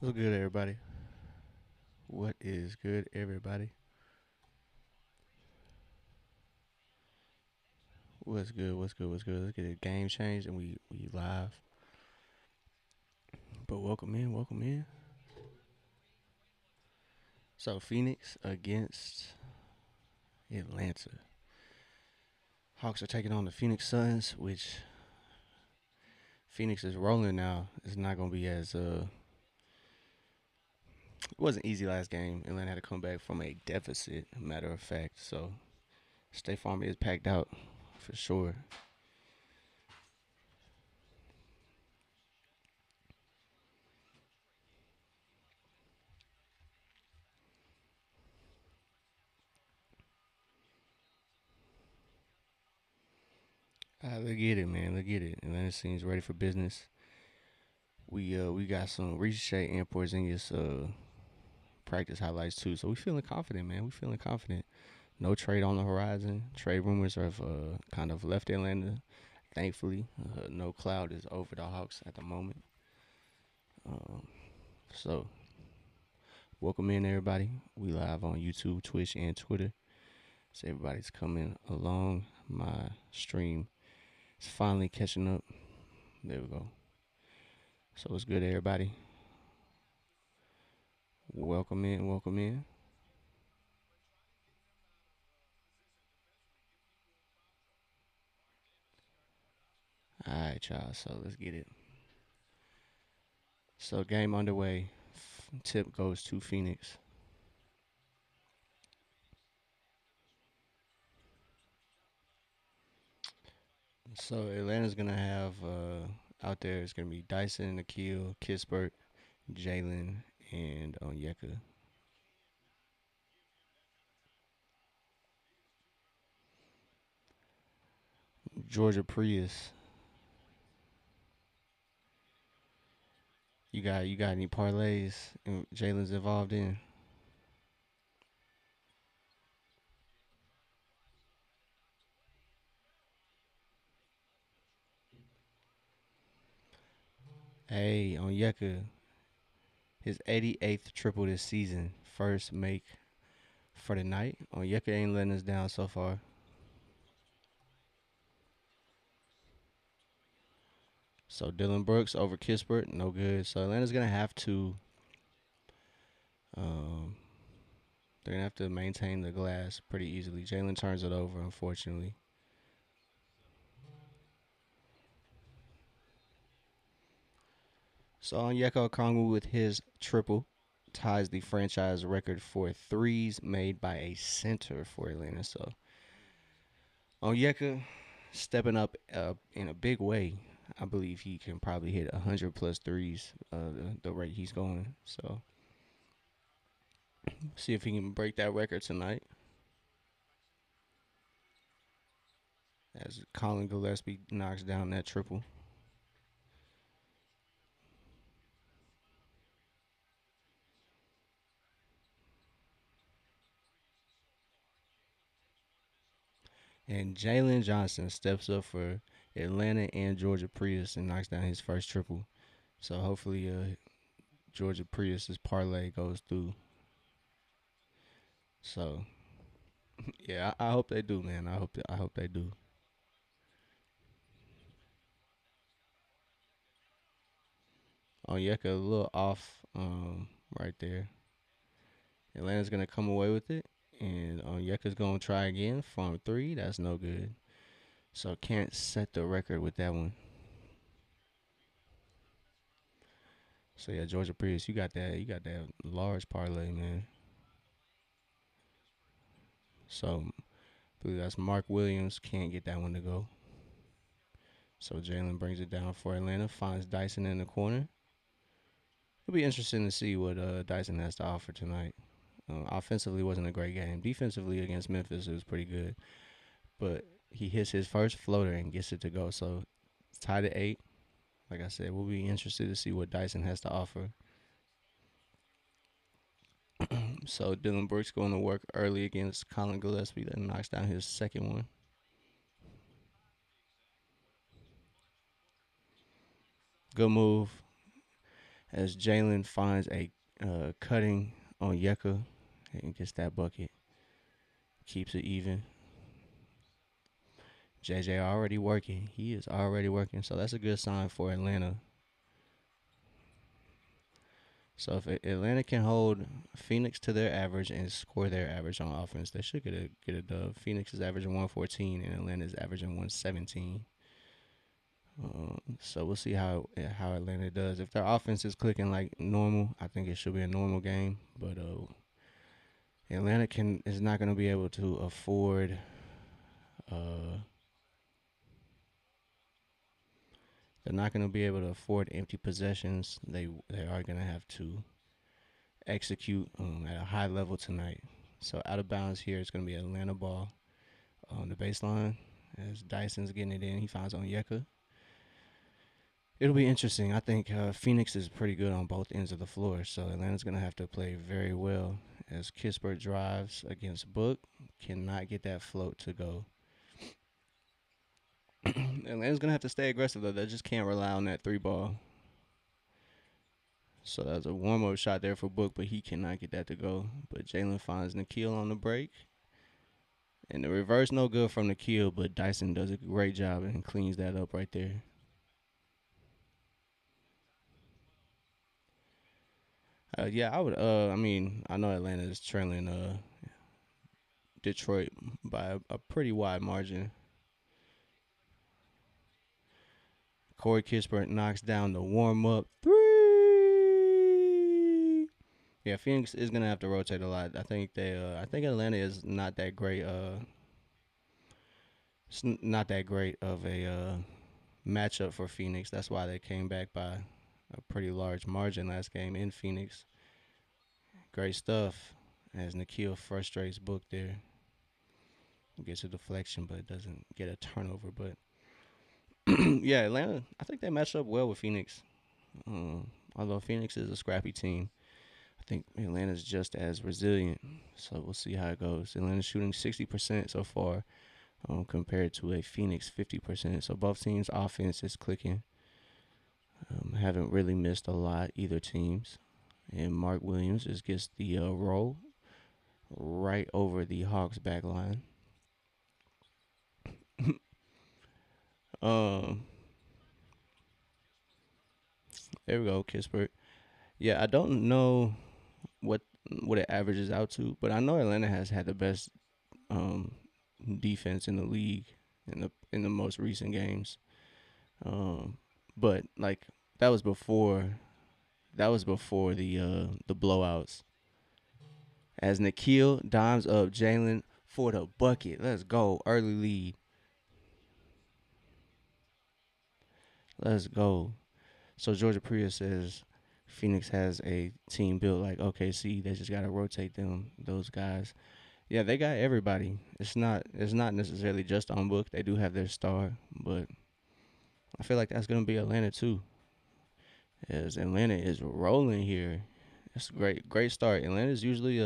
What's good, everybody? What is good, everybody? What's good? What's good? What's good? Let's get a game changed and we live. But welcome in, welcome in. So Phoenix against Atlanta. Hawks are taking on the Phoenix Suns, which Phoenix is rolling now. It's not gonna be as it wasn't easy last game. Atlanta had to come back from a deficit, matter of fact. So State Farm is packed out for sure. Look at it, man. Look at it. Atlanta seems ready for business. We got some Ricochet and Porzingis practice highlights too. So we feeling confident, man. We feeling confident. No trade on the horizon. Trade rumors have kind of left Atlanta. Thankfully, no cloud is over the Hawks at the moment. Um, so welcome in everybody. We live on YouTube, Twitch, and Twitter. So everybody's coming along. My stream is finally catching up. There we go. So it's good, everybody. Welcome in, welcome in. All right, y'all. So let's get it. So game underway. Tip goes to Phoenix. So Atlanta's gonna have out there. It's gonna be Dyson, Nikhil, Kispert, Jalen, and Onyeka. Georgia Prius. You got any parlays Jalen's involved in? Hey, Onyeka, his 88th triple this season. First make for the night. Onyeka ain't letting us down so far. So Dylan Brooks over Kispert, no good. So Atlanta's gonna have to um, they're gonna have to maintain the glass pretty easily. Jalen turns it over, unfortunately. So Onyeka Okongwu with his triple ties the franchise record for threes made by a center for Atlanta. So Onyeka stepping up in a big way. I believe he can probably hit 100 plus threes the rate he's going. So see if he can break that record tonight. As Colin Gillespie knocks down that triple. And Jalen Johnson steps up for Atlanta and Georgia Prius and knocks down his first triple. So hopefully, Georgia Prius's parlay goes through. So yeah, I hope they do, man. I hope they do. Onyeka a little off, right there. Atlanta's gonna come away with it, and Onyeka's gonna try again from three. That's no good. So can't set the record with that one. So yeah, Georgia Prius, you got that. You got that large parlay, man. So I believe that's Mark Williams. Can't get that one to go. So Jalen brings it down for Atlanta. Finds Dyson in the corner. It'll be interesting to see what Dyson has to offer tonight. Offensively, wasn't a great game. Defensively against Memphis, it was pretty good. But he hits his first floater and gets it to go. So it's tied at 8. Like I said, we'll be interested to see what Dyson has to offer. So Dylan Brooks going to work early against Colin Gillespie that knocks down his second one. Good move. as Jalen finds a cutting on Yeka and gets that bucket, keeps it even. JJ already working. He is already working, so that's a good sign for Atlanta. So if Atlanta can hold Phoenix to their average and score their average on offense, they should get a dub. Phoenix is averaging 114 and Atlanta is averaging 117. So we'll see how Atlanta does. If their offense is clicking like normal, I think it should be a normal game. But Atlanta can is not going to be able to afford. Uh, they're not going to be able to afford empty possessions. They are going to have to execute at a high level tonight. So out of bounds here, it's going to be Atlanta ball on the baseline as Dyson's getting it in. He finds Onyeka. It'll be interesting. I think Phoenix is pretty good on both ends of the floor, so Atlanta's going to have to play very well as Kispert drives against Book. Cannot get that float to go. Atlanta's going to have to stay aggressive, though. They just can't rely on that three ball. So that's a warm-up shot there for Book, but he cannot get that to go. But Jalen finds Nikhil on the break. And the reverse no good from Nikhil, but Dyson does a great job and cleans that up right there. Yeah, I would. I mean, I know Atlanta is trailing Detroit by a pretty wide margin. Corey Kispert knocks down the warm up three. Yeah, Phoenix is gonna have to rotate a lot. I think they. I think Atlanta is not that great. It's not that great of a matchup for Phoenix. That's why they came back by a pretty large margin last game in Phoenix. Great stuff. As Nikhil frustrates Book there. Gets a deflection, but doesn't get a turnover. But yeah, Atlanta, I think they matched up well with Phoenix. Although Phoenix is a scrappy team, I think Atlanta's just as resilient. So we'll see how it goes. Atlanta's shooting 60% so far compared to a Phoenix 50%. So both teams' offense is clicking. Haven't really missed a lot, either teams. And Mark Williams just gets the roll right over the Hawks back line. um, there we go, Kispert. Yeah, I don't know what what it averages out to, but I know Atlanta has had the best um, defense in the league in the most recent games. Um, but like that was before the blowouts. As Nikhil dimes up Jalen for the bucket. Let's go. Early lead. Let's go. So Georgia Prius says Phoenix has a team built like OKC. They just gotta rotate those guys. Yeah, they got everybody. It's not necessarily just on Book. They do have their star, but I feel like that's gonna be Atlanta too. As Atlanta is rolling here. It's a great start. Atlanta's usually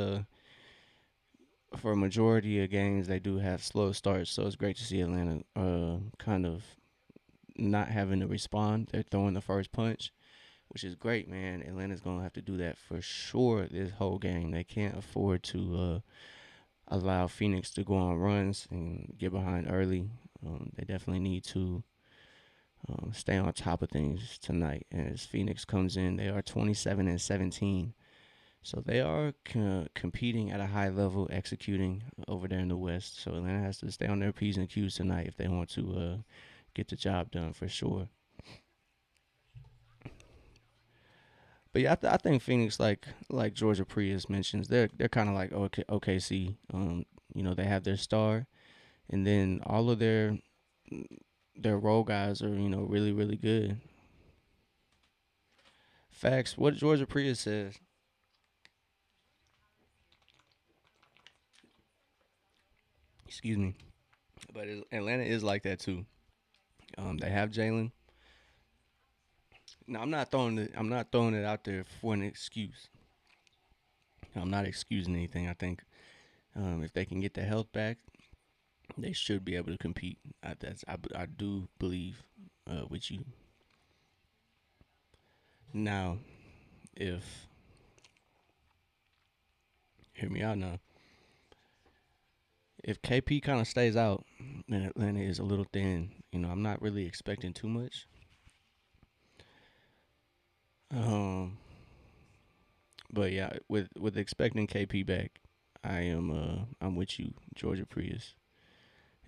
for a majority of games they do have slow starts, so it's great to see Atlanta kind of not having to respond. They're throwing the first punch, which is great, man. Atlanta's gonna have to do that for sure this whole game. They can't afford to allow Phoenix to go on runs and get behind early. They definitely need to stay on top of things tonight. As Phoenix comes in, they are 27-17. So they are competing at a high level, executing over there in the West. So Atlanta has to stay on their P's and Q's tonight if they want to get the job done for sure. But yeah, I think Phoenix, like Georgia Prius mentions, they're kind of like OKC. They have their star, and then all of their role guys are really really good. Facts. What Georgia Prius says. Excuse me. But Atlanta is like that too. They have Jalen. Now I'm not throwing it out there for an excuse. I'm not excusing anything. I think if they can get the health back, they should be able to compete. I do believe with you. Now, if hear me out now, if KP kind of stays out, then Atlanta is a little thin. I'm not really expecting too much. Um, but yeah, with expecting KP back, I'm with you, Georgia Prius.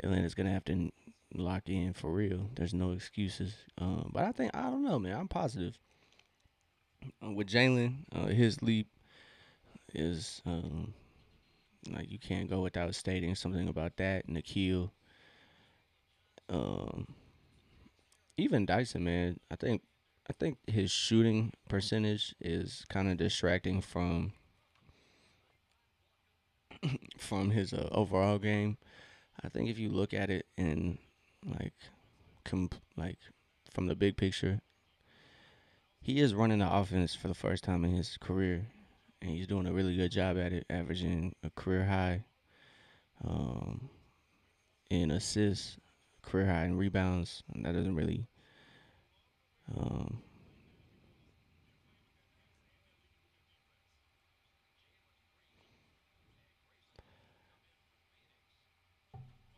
Atlanta's gonna have to lock in for real. There's no excuses. But I don't know, man. I'm positive with Jalen. His leap is like you can't go without stating something about that. Nikhil, um, even Dyson, man. I think his shooting percentage is kind of distracting from his overall game. I think if you look at it in like like from the big picture, he is running the offense for the first time in his career, and he's doing a really good job at it, averaging a career high um, in assists, career high in rebounds. And that doesn't really. Um,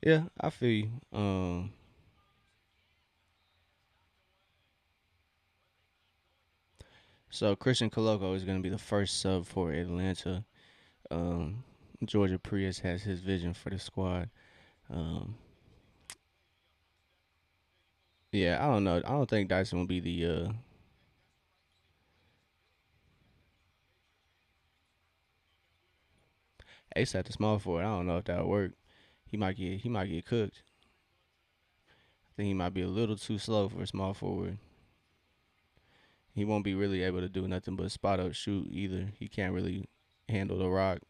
yeah, I feel you. So Christian Coloco is going to be the first sub for Atlanta. Um, Georgia Prius has his vision for the squad. Um, yeah, I don't know. I don't think Dyson will be the ace at the small forward. I don't know if that'll work. He might get cooked. I think he might be a little too slow for a small forward. He won't be really able to do nothing but spot up shoot either. He can't really handle the rock.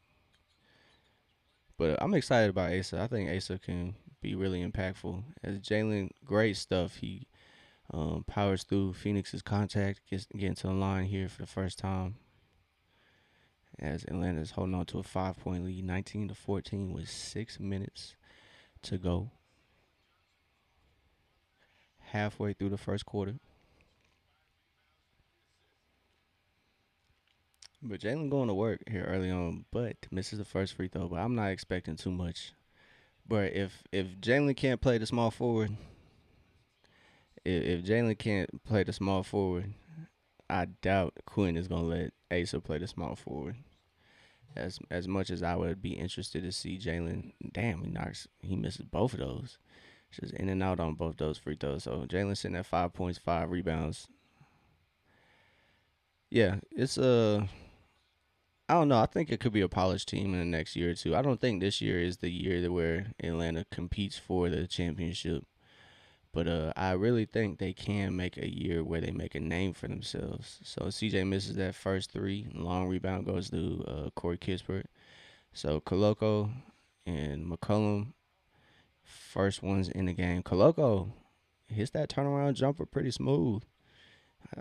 But I'm excited about Asa. I think Asa can be really impactful. As Jalen, great stuff. He powers through Phoenix's contact, gets getting to the line here for the first time. As Atlanta's holding on to a 5-point lead, 19-14, with 6 minutes to go. Halfway through the first quarter. But Jalen going to work here early on, but misses the first free throw. But I'm not expecting too much. But if Jalen can't play the small forward, if Jalen can't play the small forward, I doubt Quinn is gonna let Asa play the small forward. As much as I would be interested to see Jalen, damn, he misses both of those. Just in and out on both those free throws. So Jalen sitting at 5 points, 5 rebounds. Yeah, it's I don't know. I think it could be a polished team in the next year or two. I don't think this year is the year that where Atlanta competes for the championship. But I really think they can make a year where they make a name for themselves. So CJ misses that first three. Long rebound goes to Corey Kispert. So Koloko and McCollum, first ones in the game. Koloko hits that turnaround jumper pretty smooth.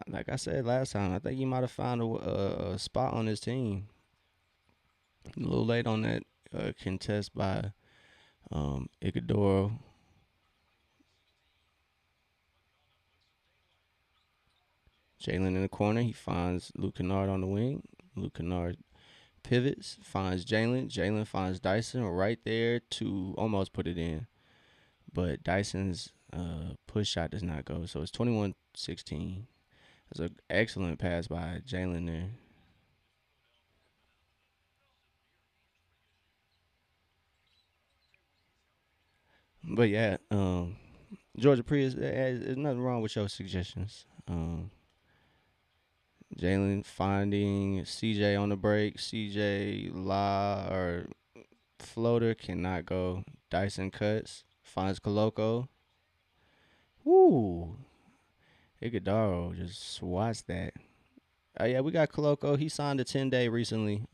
Like I said last time, I think he might have found a spot on his team. A little late on that contest by Iguodaro. Jalen in the corner. He finds Luke Kennard on the wing. Luke Kennard pivots, finds Jalen. Jalen finds Dyson right there to almost put it in. But Dyson's push shot does not go. So it's 21-16. That's an excellent pass by Jalen there. But yeah, Georgia Prius, there's nothing wrong with your suggestions. Jalen finding CJ on the break. CJ La or floater cannot go. Dyson cuts. Finds Koloko. Woo. Iguodaro just swats that. Oh yeah, we got Koloko. He signed a 10-day recently.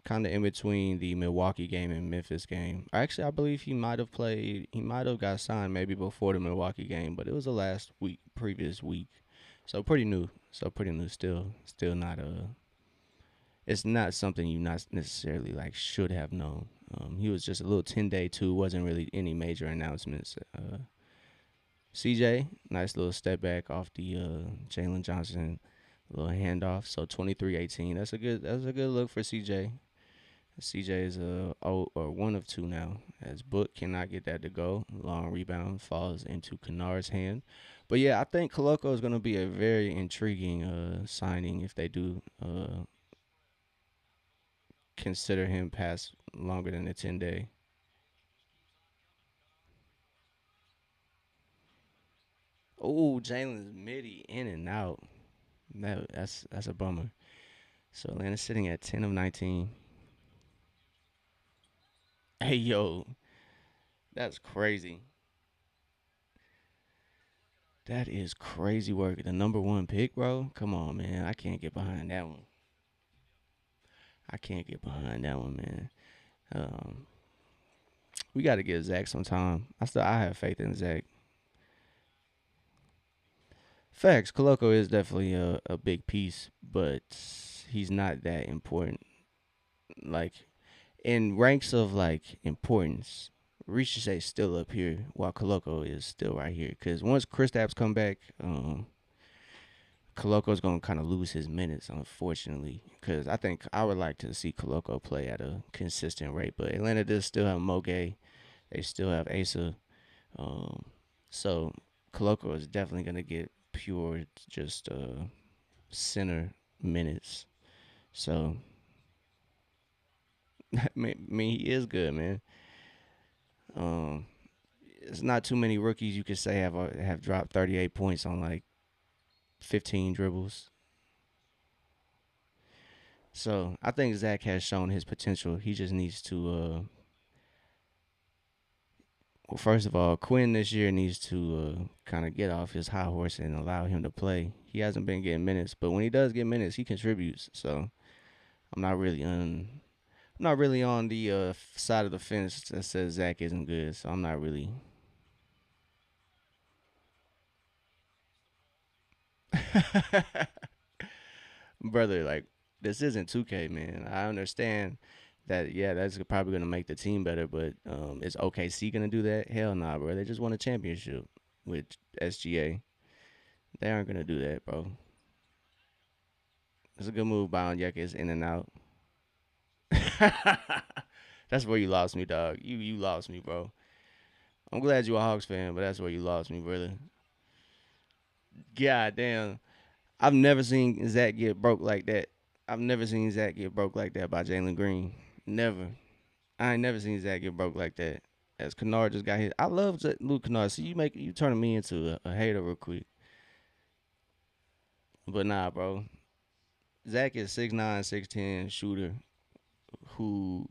Kind of in between the Milwaukee game and Memphis game. Actually, I believe he might have played. He might have got signed maybe before the Milwaukee game, but it was the last week, previous week. So pretty new. So pretty new. Still not a. It's not something you not necessarily like should have known. He was just a little 10-day too. Wasn't really any major announcements. CJ, nice little step back off the Jalen Johnson little handoff. So 23-18. That's a good look for CJ. CJ is one of two now, as Book cannot get that to go. Long rebound falls into Kennard's hand. But yeah, I think Koloko is going to be a very intriguing signing if they do consider him past longer than the 10 day. Oh, Jalen's midi in and out. That's a bummer. So Atlanta's sitting at 10 of 19. Hey yo, that's crazy. That is crazy work. The number one pick, bro. Come on, man. I can't get behind that one. I can't get behind that one, man. Um, we got to give Zach some time. I have faith in Zach. Facts. Koloko is definitely a big piece, but he's not that important. Like in ranks of like importance, Ricochet's still up here while Koloko is still right here. Cause once Kristaps come back, Koloko's gonna kind of lose his minutes, unfortunately. Cause I think I would like to see Koloko play at a consistent rate, but Atlanta does still have Moge. They still have Asa. Um, so Koloko is definitely gonna get pure just center minutes. So I mean, he is good, man. Um, it's not too many rookies you could say have dropped 38 points on like 15 dribbles. So I think Zach has shown his potential. He just needs to. Well, first of all, Quinn this year needs to kind of get off his high horse and allow him to play. He hasn't been getting minutes, but when he does get minutes, he contributes. So I'm not really on. I'm not really on the side of the fence that says Zach isn't good. So I'm not really. Brother, like this isn't 2K, man. I understand that. Yeah, that's probably gonna make the team better, but is OKC gonna do that? Hell nah, bro. They just won a championship with SGA. They aren't gonna do that, bro. It's a good move by Onyeka. It's in and out. That's where you lost me, dog. You lost me, bro. I'm glad you a Hawks fan, but that's where you lost me, brother. God damn. I've never seen Zach get broke like that. I've never seen Zach get broke like that by Jalen Green. Never. I ain't never seen Zach get broke like that. As Kennard just got hit. I love Luke Kennard. See, you turning me into a hater real quick. But nah, bro. Zach is 6'9", 6'10" shooter who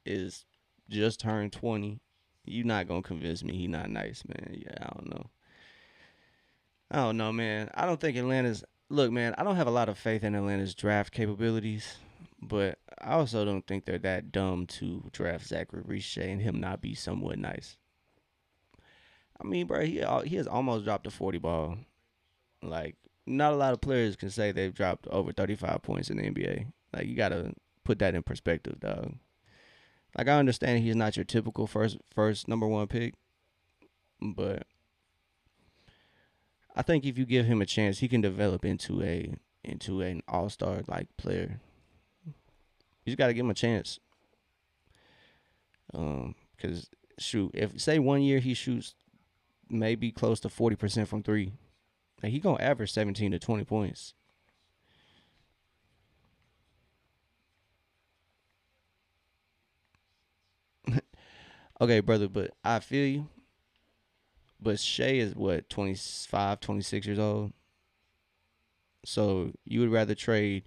is just turned 20. You not gonna convince me he not nice, man. Yeah, I don't know. I don't know, man. I don't think Atlanta's look, man. I don't have a lot of faith in Atlanta's draft capabilities, but I also don't think they're that dumb to draft Zachary Richey and him not be somewhat nice. I mean, bro, he has almost dropped a 40 ball. Like, not a lot of players can say they've dropped over 35 points in the NBA. Like, you gotta put that in perspective, dog. Like, I understand he's not your typical first number one pick, but I think if you give him a chance, he can develop into an all star like player. You just got to give him a chance. Because shoot, if say 1 year he shoots maybe close to 40% from three, like he gonna average 17 to 20 points. Okay, brother, but I feel you. But Shea is what 25, 26 years old. So you would rather trade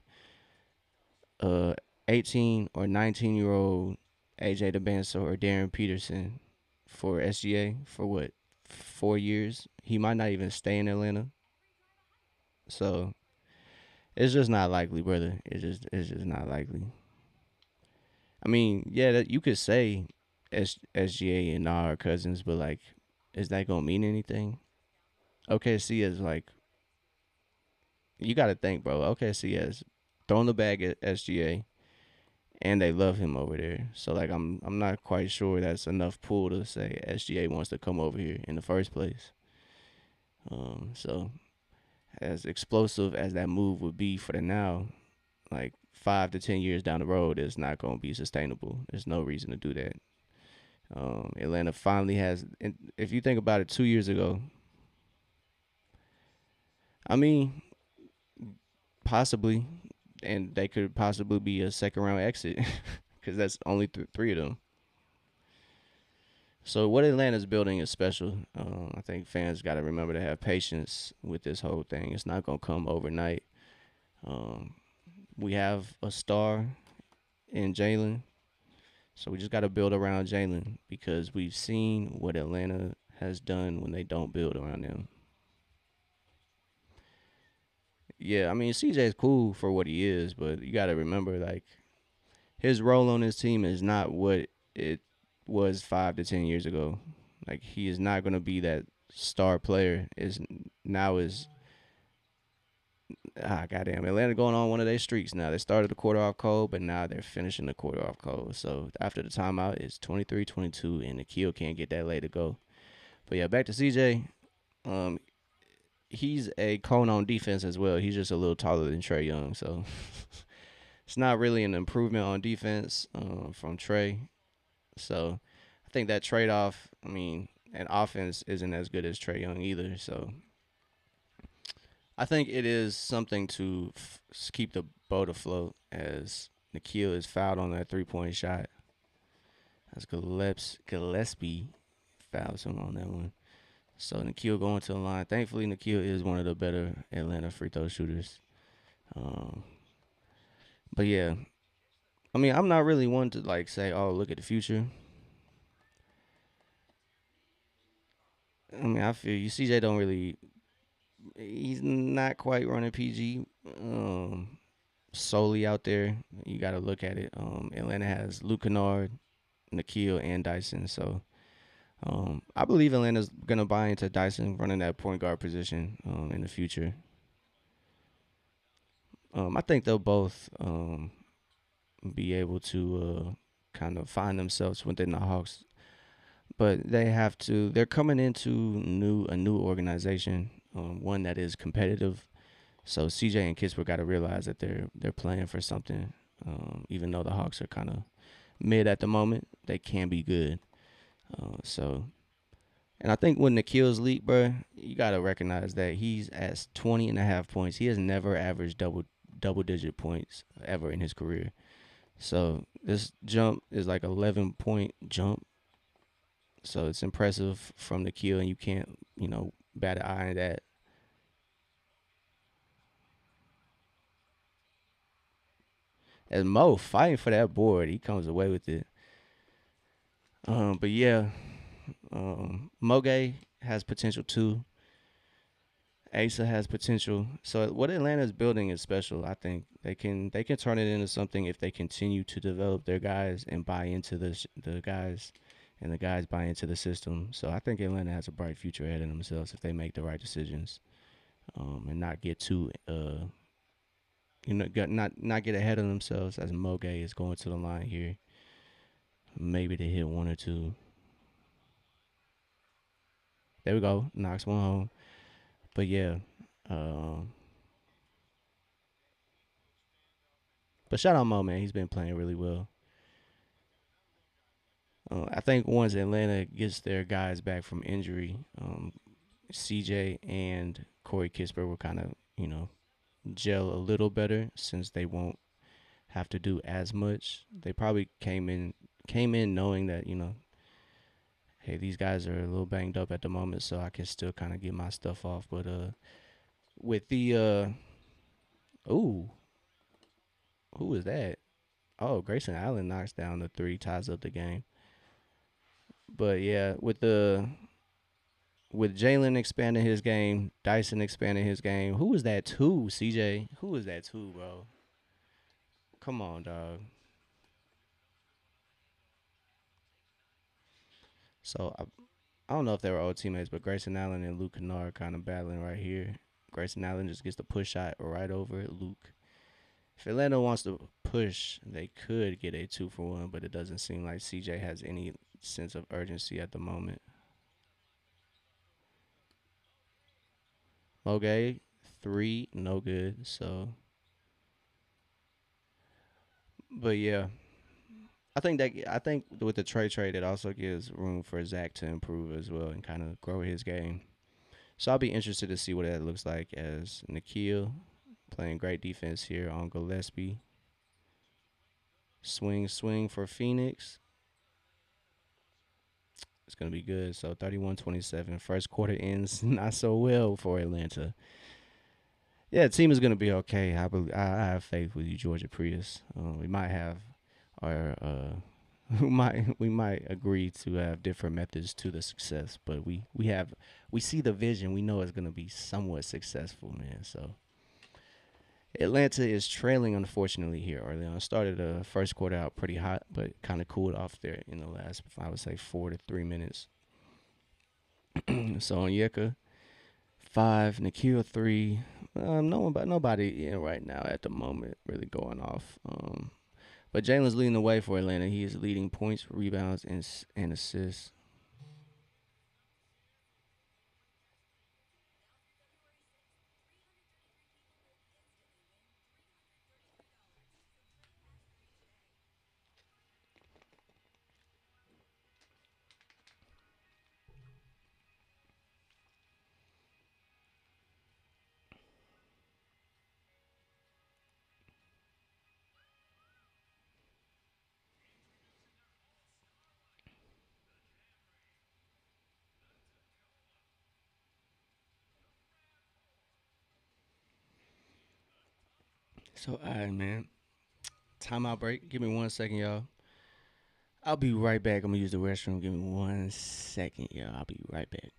uh 18 or 19-year old AJ DeBanso or Darren Peterson for SGA for what 4 years? He might not even stay in Atlanta. So it's just not likely, brother. It's just not likely. I mean, yeah, that you could say SGA and our cousins, but like, is that gonna mean anything? OKC is like you got to think, bro. OKC has thrown the bag at SGA, and they love him over there. So like, I'm not quite sure that's enough pull to say SGA wants to come over here in the first place. So as explosive as that move would be for the now, like 5 to 10 years down the road, it's not going to be sustainable. There's no reason to do that. Atlanta finally has. If you think about it, 2 years ago, I mean, possibly, and they could possibly be a second round exit because that's only three of them. So what Atlanta's building is special. I think fans got to remember to have patience with this whole thing. It's not gonna come overnight. Um, we have a star in Jalen, so we just got to build around Jalen because we've seen what Atlanta has done when they don't build around them. Yeah, I mean CJ is cool for what he is, but you got to remember like his role on this team is not what it was 5 to 10 years ago. Like he is not going to be that star player. Is now is goddamn Atlanta going on one of their streaks now. They started the quarter off cold, but now they're finishing the quarter off cold. So after the timeout, it's 23-22, and Nikhil can't get that late to go. But yeah, back to CJ. Um, he's a cone on defense as well. He's just a little taller than Trey Young, so it's not really an improvement on defense from Trey. So I think that trade off. I mean, and offense isn't as good as Trey Young either. So I think it is something to keep the boat afloat as Nikhil is fouled on that 3 point shot. As Gillespie fouls him on that one. So Nikhil going to the line. Thankfully, Nikhil is one of the better Atlanta free throw shooters. Um, but yeah, I mean, I'm not really one to like say, "Oh, look at the future." I mean, I feel you. CJ don't really. He's not quite running PG. Solely out there. You got to look at it. Atlanta has Luke Kennard, Nikhil, and Dyson. So I believe Atlanta's gonna buy into Dyson running that point guard position in the future. I think they'll both be able to kind of find themselves within the Hawks, but they have to. They're coming into a new organization, one that is competitive. So CJ and Kispert got to realize that they're playing for something. Even though the Hawks are kind of mid at the moment, they can be good. So, and I think when Nikhil's leap, bro, you got to recognize that he's at 20 and a half points. He has never averaged double digit points ever in his career. So this jump is like 11 point jump. So it's impressive from Nikhil, and you can't, bat an eye at that. As Mo fighting for that board, he comes away with it. But yeah, Moge has potential too. Asa has potential. So what Atlanta is building is special. I think they can turn it into something if they continue to develop their guys and buy into the guys, and the guys buy into the system. So I think Atlanta has a bright future ahead of themselves if they make the right decisions, and not get too not get ahead of themselves as Moge is going to the line here. Maybe to hit one or two. There we go. Knocks one home. But yeah. Um, but shout out Mo, man. He's been playing really well. I think once Atlanta gets their guys back from injury, CJ and Corey Kispert will kind of, gel a little better since they won't have to do as much. They probably came in knowing that, hey, these guys are a little banged up at the moment, so I can still kind of get my stuff off. But with the ooh, who was that? Oh, Grayson Allen knocks down the three, ties up the game. But yeah, with Jalen expanding his game, Dyson expanding his game. Who was that two, CJ? Who was that two, bro? Come on, dog. So I don't know if they were old teammates, but Grayson Allen and Luke Kennard kind of battling right here. Grayson Allen just gets the push shot right over Luke. If Atlanta wants to push, they could get a 2-for-1, but it doesn't seem like CJ has any sense of urgency at the moment. Okay, three, no good. So, but yeah, I think with the trade, it also gives room for Zach to improve as well and kind of grow his game. So I'll be interested to see what that looks like as Nikhil playing great defense here on Gillespie. Swing for Phoenix. It's gonna be good. So 31-27. First quarter ends not so well for Atlanta. Yeah, the team is gonna be okay. I have faith with you, Georgia Prius. We might have our we might agree to have different methods to the success, but we see the vision. We know it's gonna be somewhat successful, man. So Atlanta is trailing, unfortunately, here. Orlando started the first quarter out pretty hot, but kind of cooled off there in the last, I would say, 4 to 3 minutes. So Onyeka, 5, Nikhil, 3. Nobody in right now at the moment really going off. But Jalen's leading the way for Atlanta. He is leading points, rebounds, and assists. So, all right, man. Timeout break. Give me 1 second, y'all. I'll be right back. I'm gonna use the restroom. Give me 1 second, y'all. I'll be right back.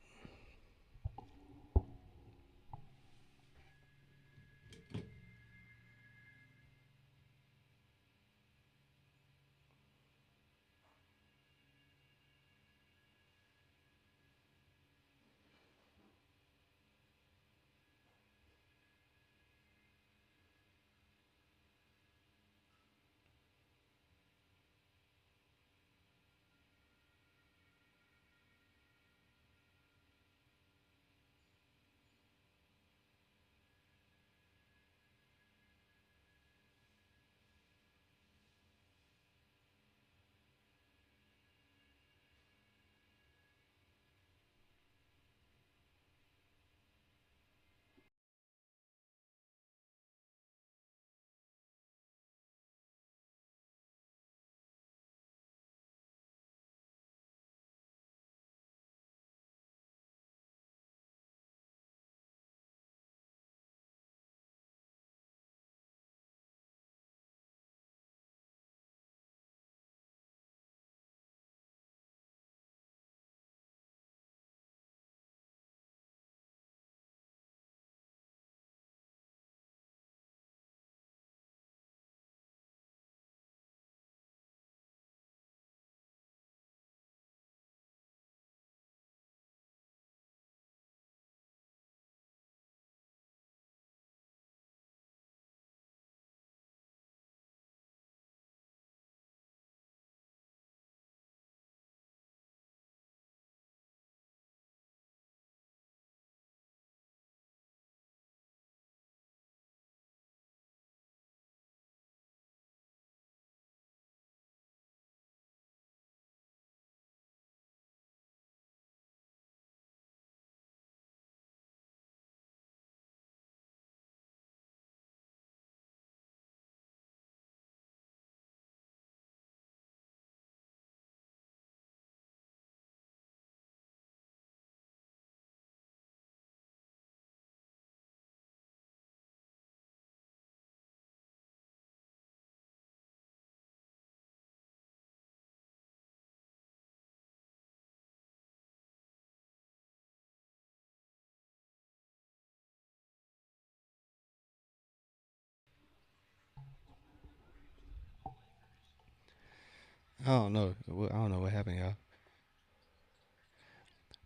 I don't know. I don't know what happened, y'all.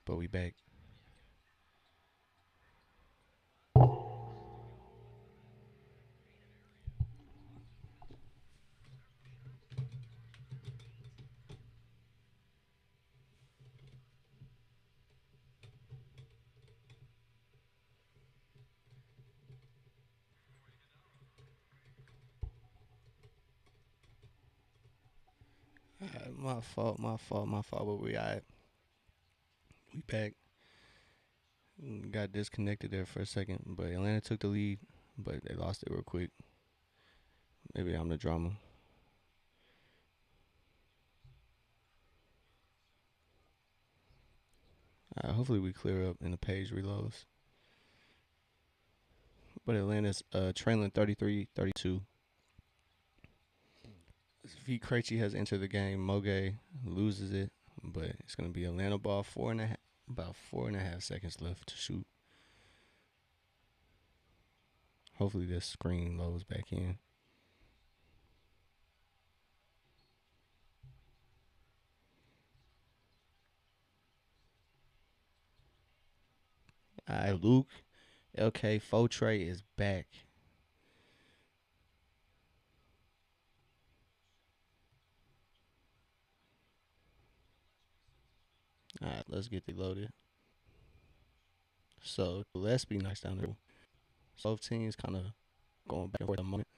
But we back. My fault. My fault. My fault. But we back. Got disconnected there for a second, but Atlanta took the lead, but they lost it real quick. Maybe I'm the drama. Hopefully we clear up and the page reloads. But Atlanta's trailing 33-32. V. Krejci has entered the game. Moge loses it, but it's gonna be Atlanta ball. About 4.5 seconds left to shoot. Hopefully this screen loads back in. All right, Luke. LK Fotre is back. All right, let's get it loaded. So let's be nice down there. Both teams kind of going back and forth at the moment.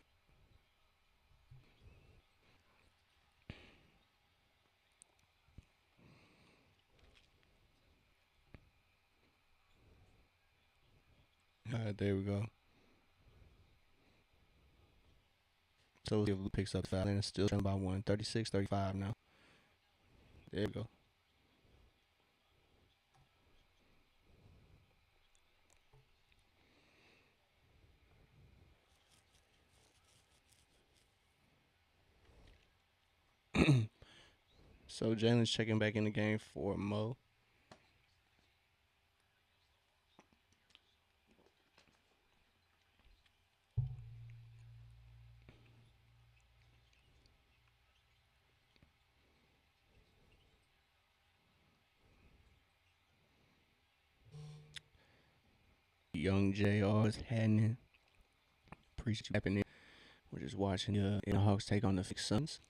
All right, there we go. So if Luke picks up the foul, and it's still trailing by one, 36-35 now. There we go. So Jalen's checking back in the game for Mo. Young JR is heading. Appreciate you tapping in. We're just watching the Hawks take on the Suns.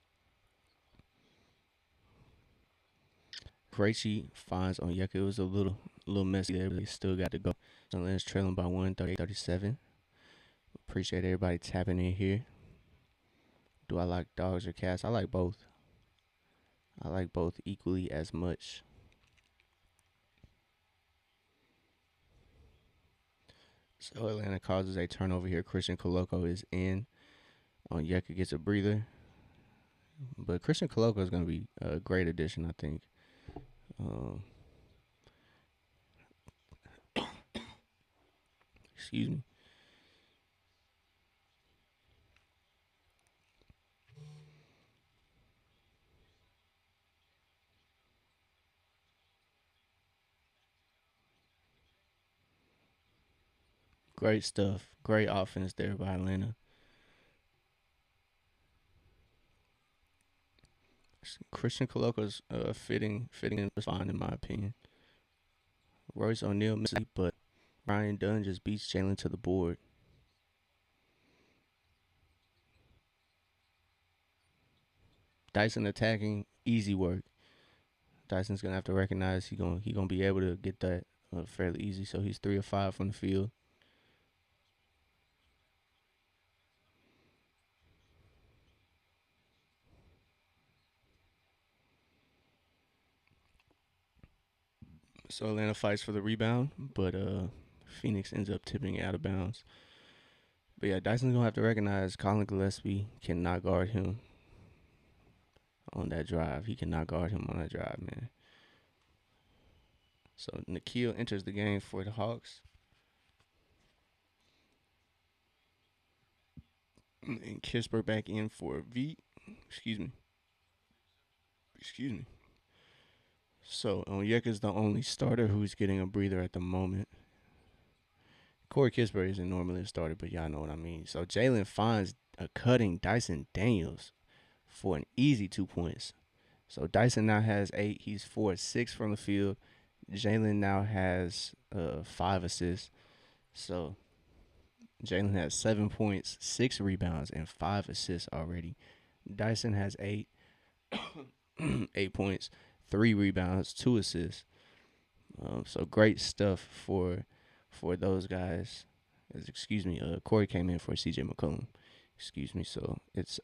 Krejci finds Onyeka. It was a little messy there, but they still got to go. Atlanta's trailing by 38-37. Appreciate everybody tapping in here. Do I like dogs or cats? I like both. I like both equally as much. So Atlanta causes a turnover here. Christian Koloko is in. Onyeka gets a breather. But Christian Koloko is going to be a great addition, I think. Excuse me. Great stuff. Great offense there by Atlanta. Christian Coloco's fitting in fine in my opinion. Royce O'Neal missed, but Ryan Dunn just beats Jalen to the board. Dyson attacking, easy work. Dyson's gonna have to recognize he gonna be able to get that fairly easy. So he's 3 of 5 from the field. So Atlanta fights for the rebound, but Phoenix ends up tipping it out of bounds. But yeah, Dyson's gonna have to recognize Colin Gillespie cannot guard him on that drive. He cannot guard him on that drive, man. So Nikhil enters the game for the Hawks. And Kispert back in for V. Excuse me. Excuse me. So Onyeka's the only starter who's getting a breather at the moment. Corey Kispert isn't normally a starter, but y'all know what I mean. So Jalen finds a cutting Dyson Daniels for an easy 2 points. So Dyson now has 8. He's 4 of 6 from the field. Jalen now has 5 assists. So Jalen has 7 points, 6 rebounds, and 5 assists already. Dyson has 8, 8 points, 3 rebounds, 2 assists. So great stuff for those guys. Excuse me. Corey came in for CJ McCollum. Excuse me. So it's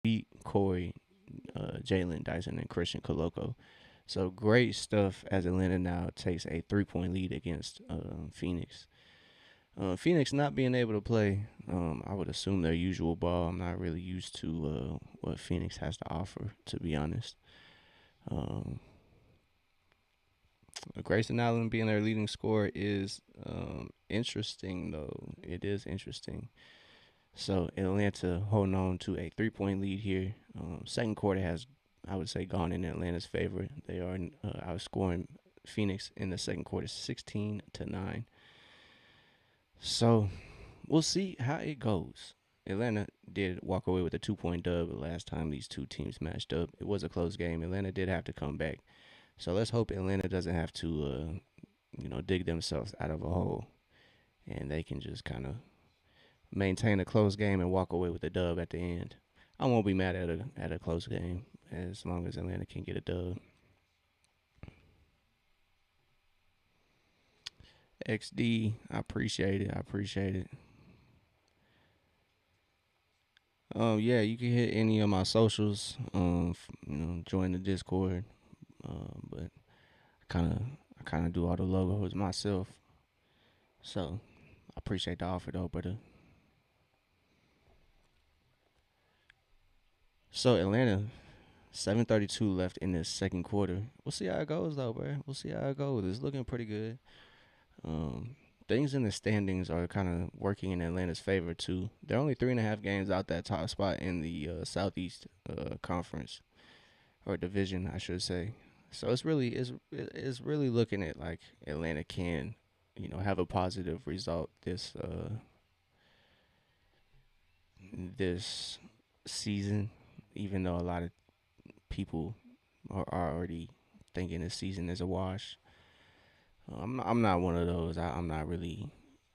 beat Corey, Jalen Dyson, and Christian Coloco. So great stuff as Atlanta now takes a 3-point lead against Phoenix. Phoenix not being able to play, I would assume their usual ball. I'm not really used to what Phoenix has to offer, to be honest. Um, Grayson Allen being their leading scorer is interesting, though. It is interesting. So Atlanta holding on to a 3-point lead here. Second quarter has, I would say, gone in Atlanta's favor. They are outscoring Phoenix in the second quarter 16-9. So we'll see how it goes. Atlanta did walk away with a 2-point dub the last time these two teams matched up. It was a close game. Atlanta did have to come back. So let's hope Atlanta doesn't have to, dig themselves out of a hole, and they can just kind of maintain a close game and walk away with a dub at the end. I won't be mad at a close game as long as Atlanta can get a dub. XD, I appreciate it. I appreciate it. Yeah, you can hit any of my socials. Join the Discord. But I kind of do all the logos myself. So I appreciate the offer though, brother. So Atlanta, 7:32 left in the second quarter. We'll see how it goes though, bro. We'll see how it goes. It's looking pretty good. Um, Things in the standings are kind of working in Atlanta's favor too. They're only 3.5 games out that top spot in the Southeast Conference or division, I should say. So it's really looking at like Atlanta can, have a positive result this season, even though a lot of people are already thinking this season is a wash. I'm not one of those. I'm not really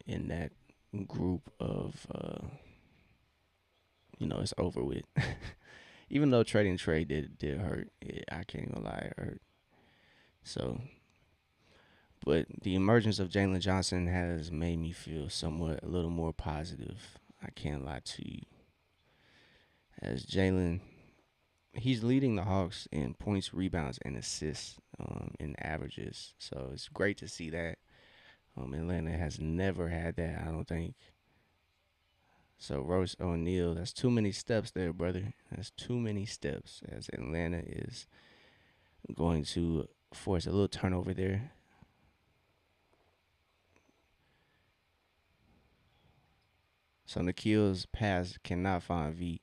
in that group of it's over with. Even though trading trade did hurt, I can't even lie, it hurt. So, but the emergence of Jalen Johnson has made me feel somewhat a little more positive. I can't lie to you. As Jalen, he's leading the Hawks in points, rebounds, and assists in averages. So it's great to see that. Atlanta has never had that, I don't think. So Royce O'Neal, that's too many steps there, brother. That's too many steps. As Atlanta is going to force a little turnover there. So Nikhil's pass cannot find V.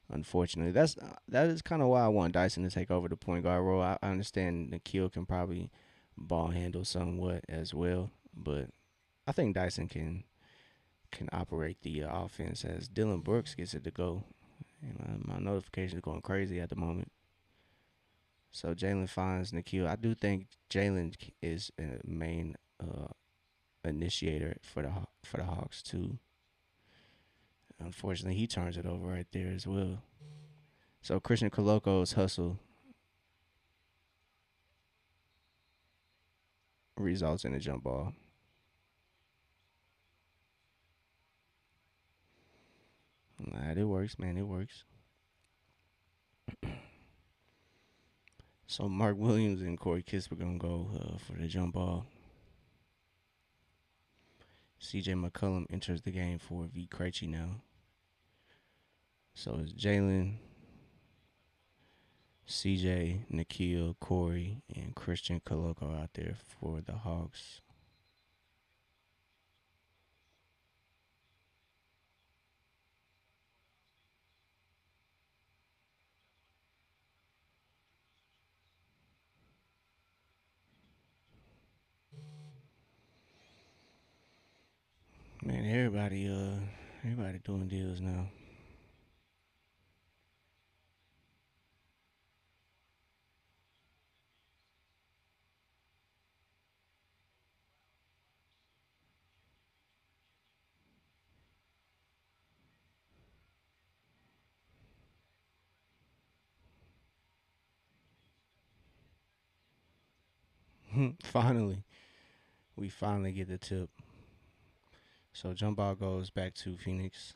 Unfortunately, that is kind of why I want Dyson to take over the point guard role. I understand Nikhil can probably ball handle somewhat as well, but I think Dyson can operate the offense as Dylan Brooks gets it to go. My notification is going crazy at the moment. So Jalen finds Nikhil. I do think Jalen is a main initiator for the Hawks too. Unfortunately, he turns it over right there as well. So Christian Coloco's hustle results in a jump ball. Nah, it works, man. It works. So Mark Williams and Corey Kispert gonna go for the jump ball. CJ McCollum enters the game for V Krejci now. So it's Jalen, CJ, Nikhil, Corey, and Christian Coloco out there for the Hawks. Man, everybody doing deals now. Finally, we finally get the tip. So jump ball goes back to Phoenix.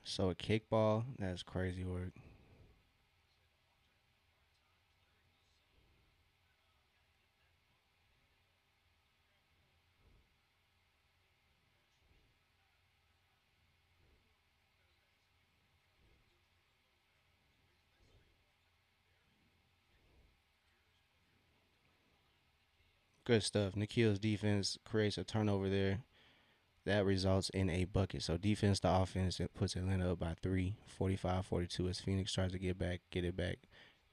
So a kickball, that's crazy work. Good stuff. Nikhil's defense creates a turnover there. That results in a bucket. So defense to offense, it puts Atlanta up by 3, 45-42 as Phoenix tries to get it back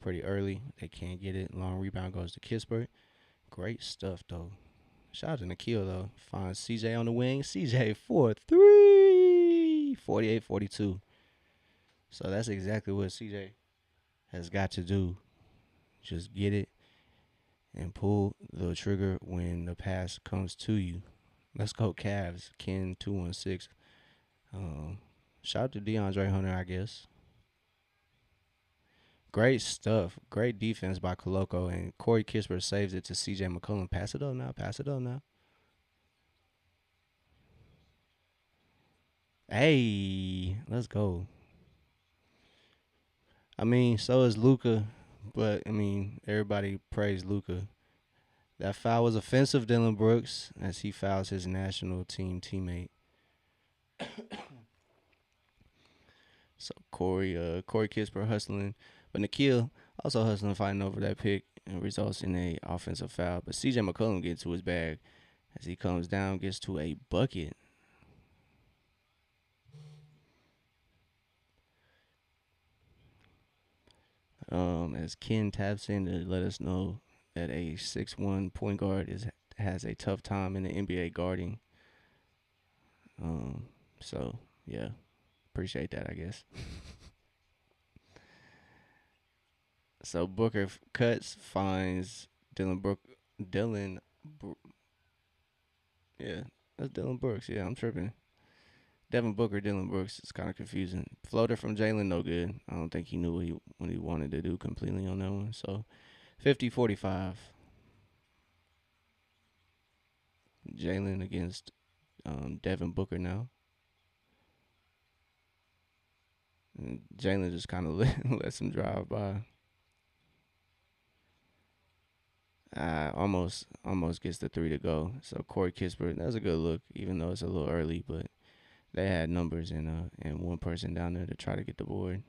pretty early. They can't get it. Long rebound goes to Kispert. Great stuff though. Shout out to Nikhil though. Finds CJ on the wing. CJ for 3. 48-42. So that's exactly what CJ has got to do. Just get it and pull the trigger when the pass comes to you. Let's go Cavs. Ken 216. Um, Shout out to DeAndre Hunter, I guess. Great stuff. Great defense by Koloko, and Corey Kispert saves it to CJ McCollum. Pass it up now. Pass it up now. Hey, let's go. I mean, so is Luca, but I mean, everybody praised Luca. That foul was offensive, Dylan Brooks, as he fouls his national team teammate. So Corey Kispert hustling, but Nikhil also hustling, fighting over that pick, and results in a offensive foul. But CJ McCollum gets to his bag as he comes down, gets to a bucket. As Ken taps in to let us know that a 6'1" point guard has a tough time in the NBA guarding. Um, so yeah, appreciate that, I guess. So Booker cuts, finds Dylan, yeah, that's Dylan Brooks. Yeah, I'm tripping. Devin Booker, Dylan Brooks. It's kind of confusing. Floater from Jalen, no good. I don't think he knew what he wanted to do completely on that one. So 50-45. Jalen against Devin Booker now. And Jalen just kind of lets him drive by. Almost gets the three to go. So Corey Kispert, that's a good look, even though it's a little early, but they had numbers and one person down there to try to get the board.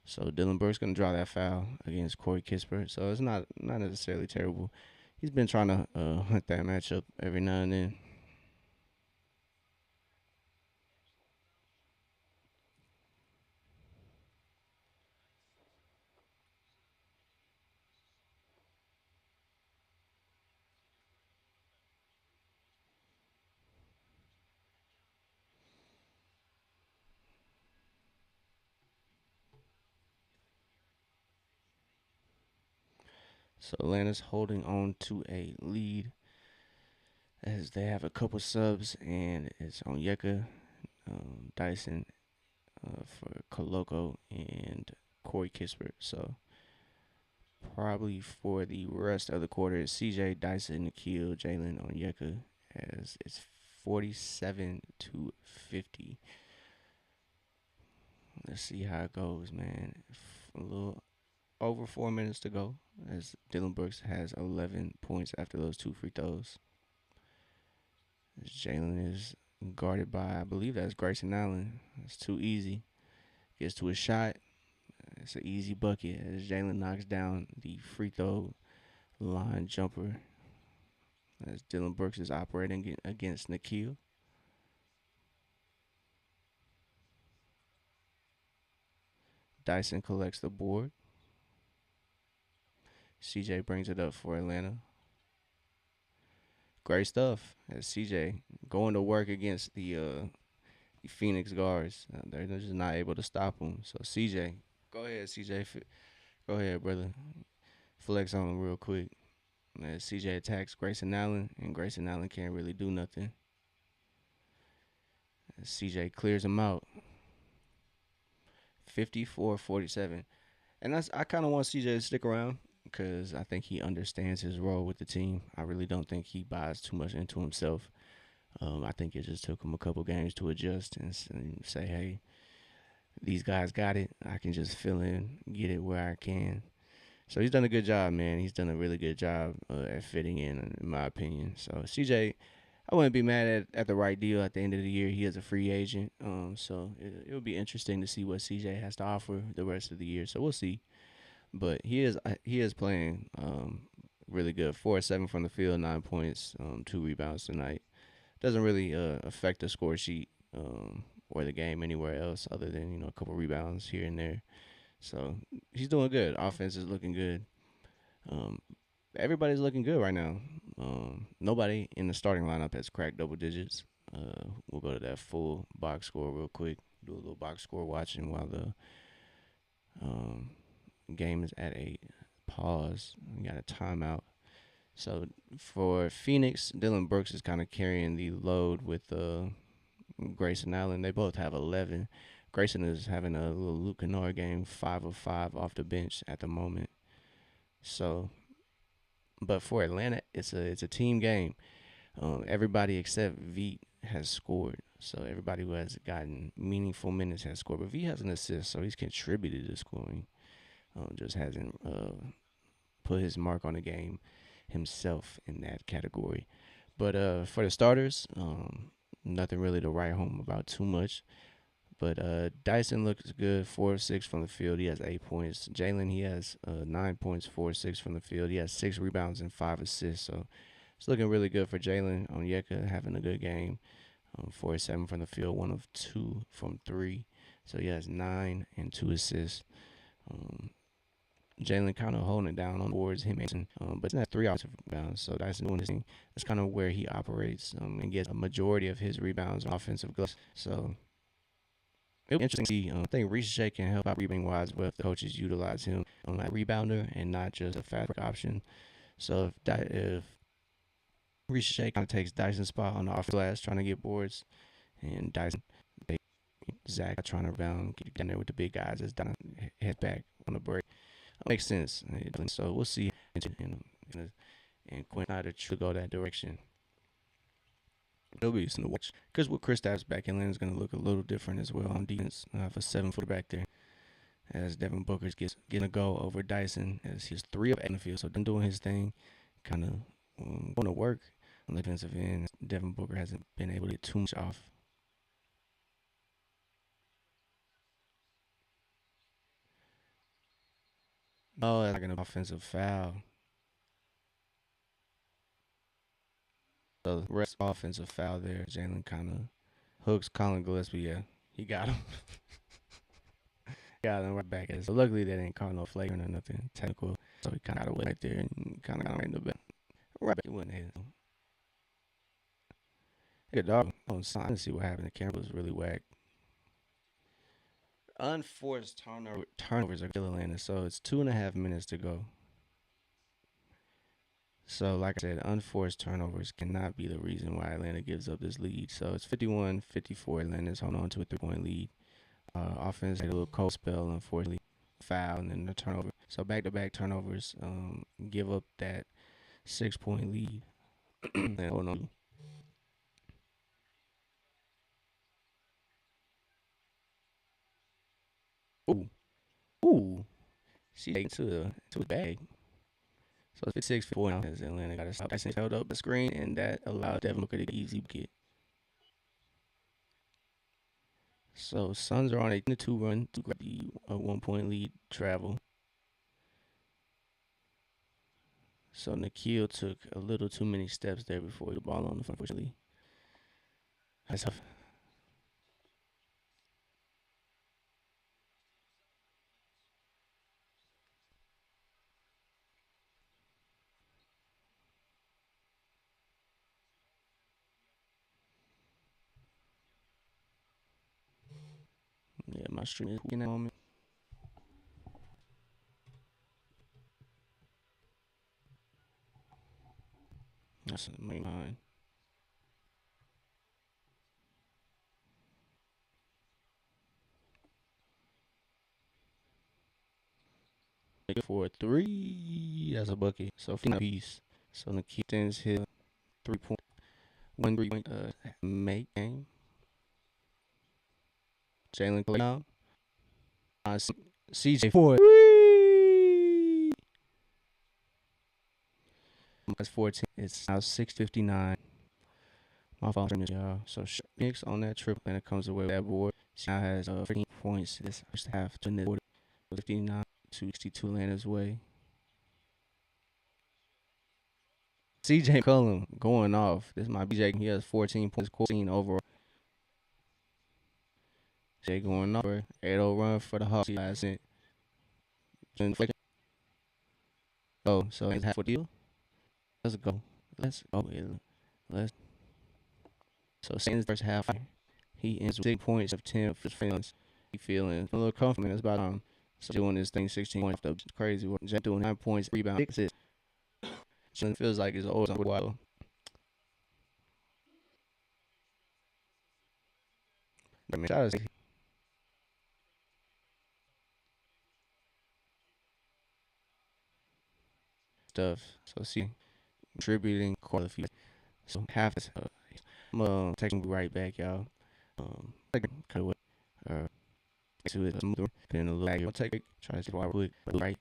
So Dylan Burke's gonna draw that foul against Corey Kispert. So it's not necessarily terrible. He's been trying to hunt that matchup every now and then. So Atlanta's holding on to a lead as they have a couple subs, and it's Onyeka, Dyson for Koloko, and Corey Kispert. So probably for the rest of the quarter, it's CJ, Dyson, Nikhil, Jalen, Onyeka, as it's 47-50. Let's see how it goes, man. A little over 4 minutes to go, as Dylan Brooks has 11 points after those two free throws. As Jalen is guarded by, I believe that's Grayson Allen. It's too easy. Gets to a shot. It's an easy bucket as Jalen knocks down the free throw line jumper. As Dylan Brooks is operating against Nikhil. Dyson collects the board. CJ brings it up for Atlanta. Great stuff. As CJ going to work against the Phoenix guards. They're just not able to stop him. So CJ, go ahead, CJ. Go ahead, brother. Flex on him real quick. As CJ attacks Grayson Allen, and Grayson Allen can't really do nothing. As CJ clears him out. 54-47. And I kind of want CJ to stick around because I think he understands his role with the team. I really don't think he buys too much into himself. I think it just took him a couple games to adjust and say, hey, these guys got it. I can just fill in, get it where I can. So he's done a good job, man. He's done a really good job at fitting in my opinion. So CJ, I wouldn't be mad at the right deal at the end of the year. He is a free agent, so it would be interesting to see what CJ has to offer the rest of the year. So we'll see. But he is playing really good. 4 or 7 from the field, 9 points, 2 rebounds tonight. Doesn't really affect the score sheet or the game anywhere else other than a couple rebounds here and there. So he's doing good. Offense is looking good. Um, Everybody's looking good right now. Nobody in the starting lineup has cracked double digits. We'll go to that full box score real quick. Do a little box score watching while the um, game is at a pause. We got a timeout. So for Phoenix, Dylan Brooks is kind of carrying the load with Grayson Allen. They both have 11. Grayson is having a little Luke Kennard game, 5 of 5 off the bench at the moment. So, but for Atlanta, it's a team game. Everybody except Veet has scored. So everybody who has gotten meaningful minutes has scored. But V has an assist, so he's contributed to scoring. Just hasn't put his mark on the game himself in that category. But for the starters, nothing really to write home about too much. But Dyson looks good, 4 of 6 from the field. He has 8 points. Jalen, he has 9 points, 4 of 6 from the field. He has 6 rebounds and 5 assists. So it's looking really good for Jalen. Onyeka having a good game, 4 of 7 from the field, 1 of 2 from three. So he has 9 and 2 assists. Jalen kind of holding it down on boards, him and but it's not 3 offensive rebounds. So Dyson doing his thing. That's kind of where he operates and gets a majority of his rebounds on offensive glass. So it'll be interesting to see. I think Reese can help out rebounding wise, but if the coaches utilize him on that rebounder and not just a fast break option. So if Reese kind of takes Dyson's spot on the off glass, trying to get boards, and Dyson, Zach trying to rebound, get down there with the big guys as Dyson heads back on the break. Makes sense. So we'll see. And Quinn Snyder should go that direction. It'll be interesting to watch. Because with Kristaps back, Atlanta's going to look a little different as well on defense. I have a 7-footer back there. As Devin Booker gets getting a go over Dyson, as he's 3 of 8 in the field. So done doing his thing, kind of going to work on the defensive end. Devin Booker hasn't been able to get too much off. Oh, that's like an offensive foul. So rest offensive foul there. Jalen kind of hooks Colin Gillespie. Yeah, he got him. Got him right back at it. So luckily they didn't call no flagrant or nothing technical. So he kind of got away right there and kind of got him right in the back. Right back. It wasn't his. Good dog. On sign to see what happened. The camera was really whack. Unforced turnovers are still Atlanta. So it's 2.5 minutes to go. So, like I said, unforced turnovers cannot be the reason why Atlanta gives up this lead. So it's 51-54. Atlanta's holding on to a 3-point lead. Offense had a little cold spell, unfortunately, foul, and then the turnover. So back-to-back turnovers give up that 6-point lead. And hold on. Ooh, ooh, she taken to the bag. So it's 56-54 now as Atlanta got to stop. Dyson held up the screen, and that allowed Devin Booker to get easy bucket. So Suns are on a 2 run to grab the 1-point lead travel. So Nikhil took a little too many steps there before the ball on the front, unfortunately. That's tough. Yeah, my stream is working at the moment. That's the main line. for a three. That's a bucket. So 15 piece. So the Kings hit 3 point, 1 3 point make game. Jalen Clay now. CJ Ford. That's 14. It's now 6:59. My fault, y'all. So Knicks on that trip, and it comes away with that board. She now has 15 points this first half to the quarter. 59 to 62 Atlanta's way. CJ McCollum going off. This is my BJ. He has 14 points, 14 overall. Jay going off. 8-0 run for the Hawks. Last it. Oh, so it's half a deal. Let's go. Let's go. Let's. So Saints first half, he ends with 6 points of 10 for his feelings. He feeling a little confident. It's about so doing this thing 16 points. Crazy. Jay doing 9 points, rebound, 6 assists. It feels like it's always on a while. I mean, shout out to stuff. So see, contributing quality. So half this. I'm taking right back, y'all. Cut away. To it, smooth. Putting a little lag. I'll take it. Try to see why quick. Right.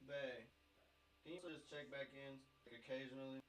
Bae, can you just check back in like, occasionally?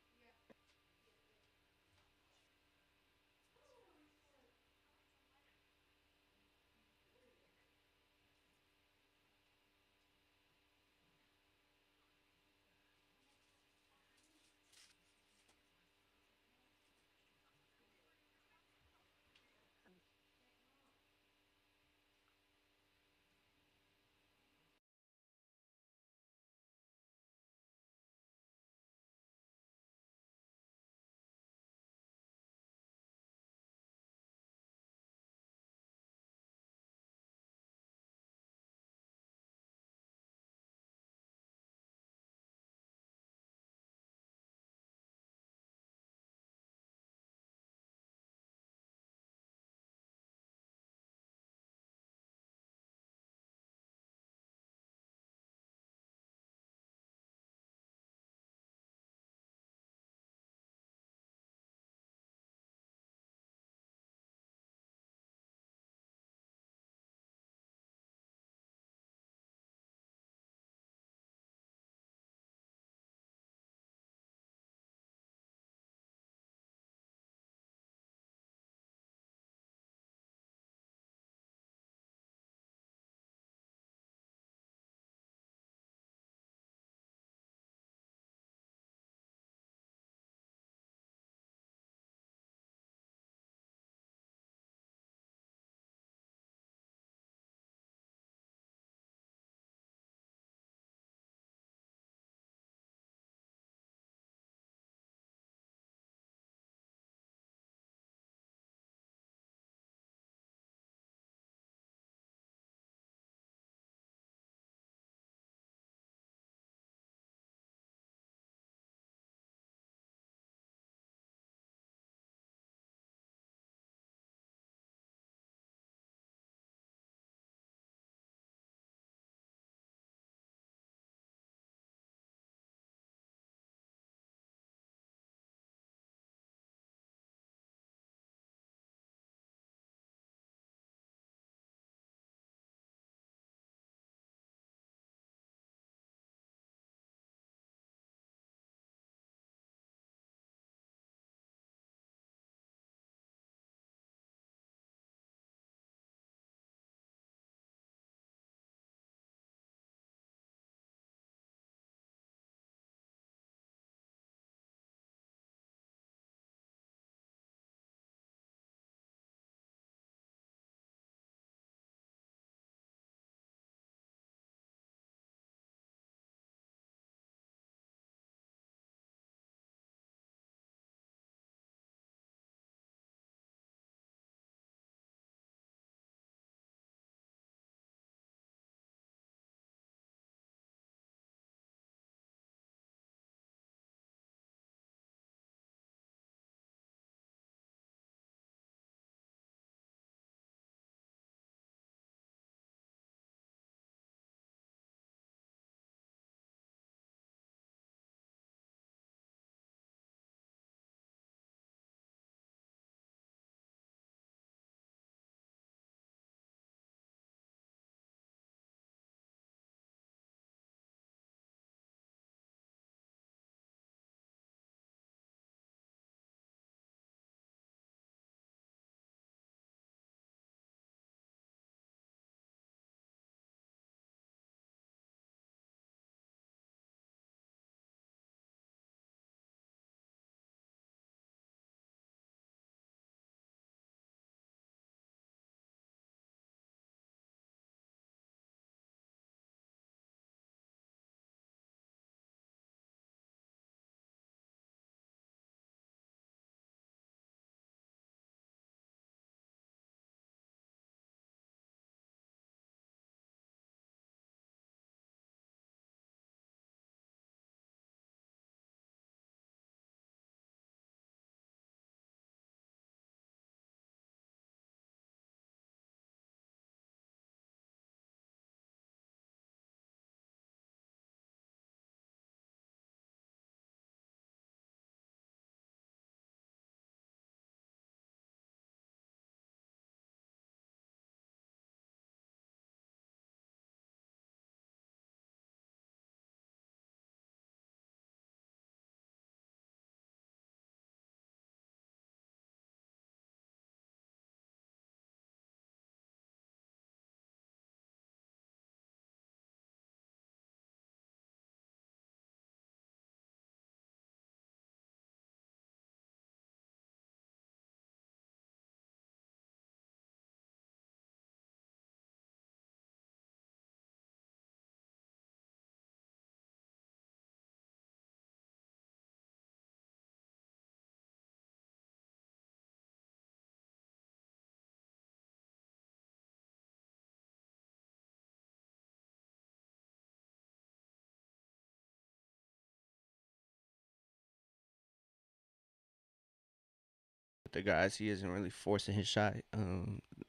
the guys, he isn't really forcing his shot.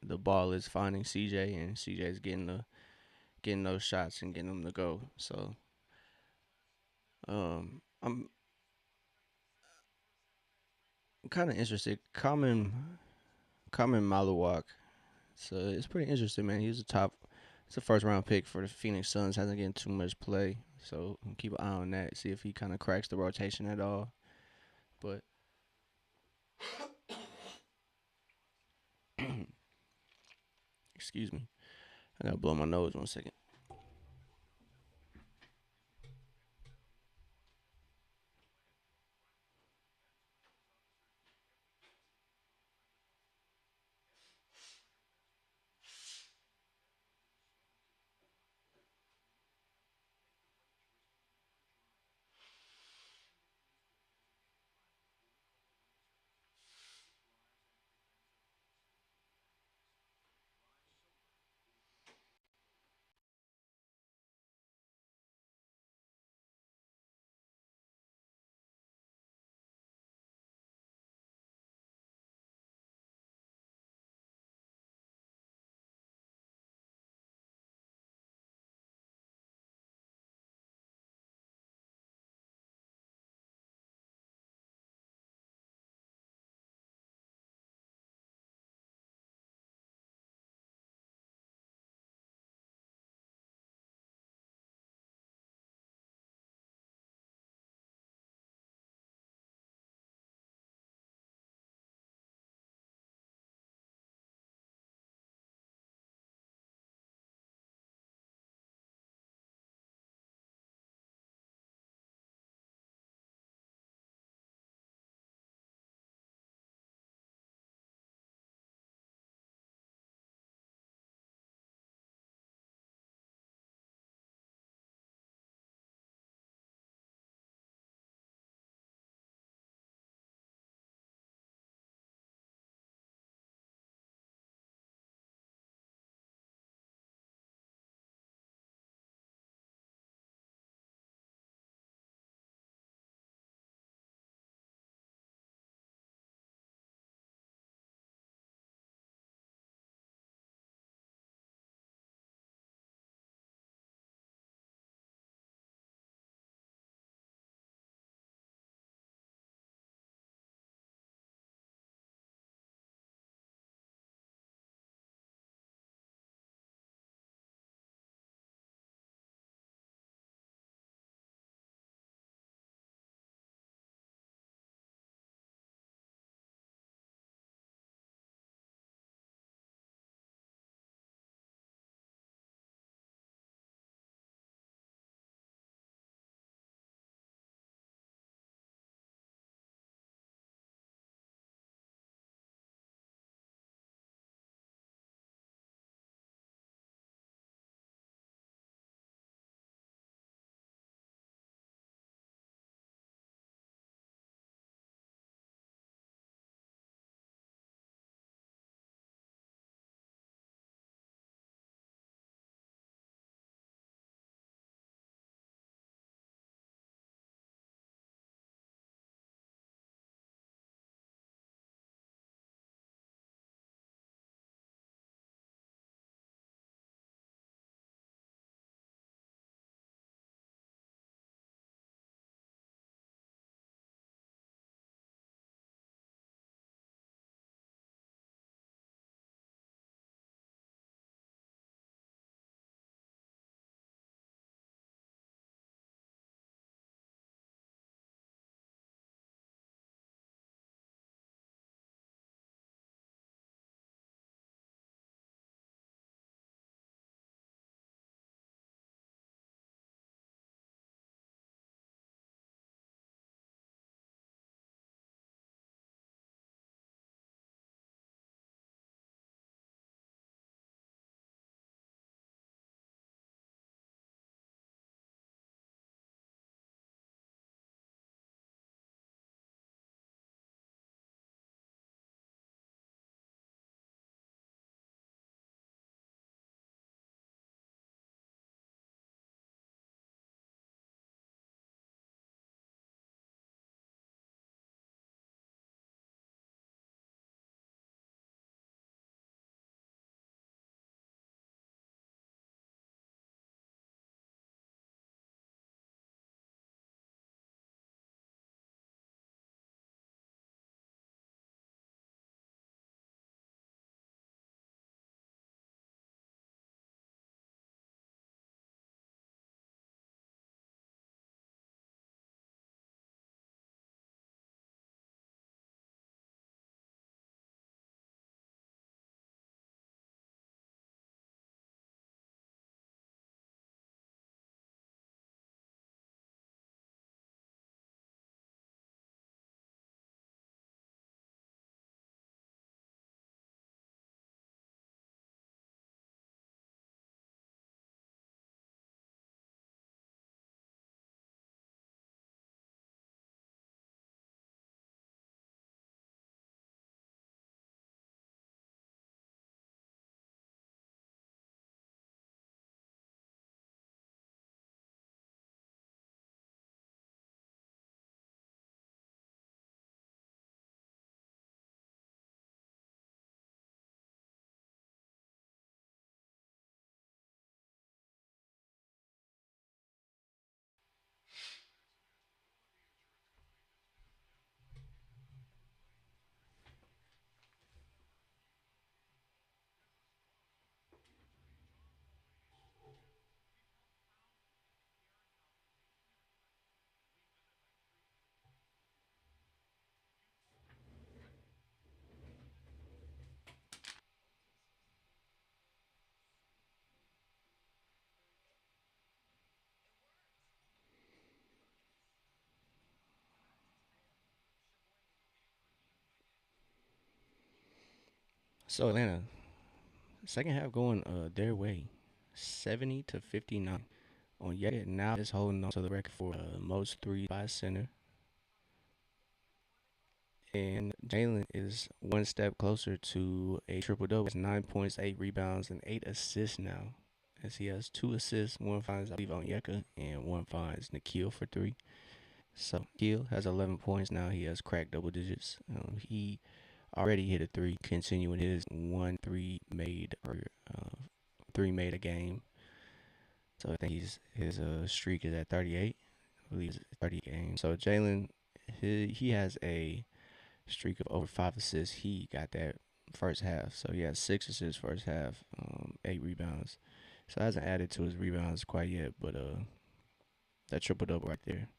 The ball is finding CJ, and CJ is getting those shots and getting them to go. So I'm kind of interested. Common Maluwak. So it's pretty interesting, man. He's a top. It's a first round pick for the Phoenix Suns. Hasn't getting too much play, so keep an eye on that. See if he kind of cracks the rotation at all. But excuse me, I gotta blow my nose 1 second. So Atlanta, second half going their way, 70-59. On yet now is holding on to the record for most three by center. And Jalen is one step closer to a triple double. 9 points, 8 rebounds, and 8 assists now. As he has 2 assists, one finds I believe on Yeka, and one finds Nikhil for three. So Nikhil has 11 points now. He has cracked double digits. He already hit a three, continuing his 1 3 made or 3 made a game. So I think his streak is at 38. I believe it's 30 games. So Jalen, he has a streak of over 5 assists. He got that first half. So he has 6 assists first half, 8 rebounds. So hasn't added to his rebounds quite yet, but that triple double right there,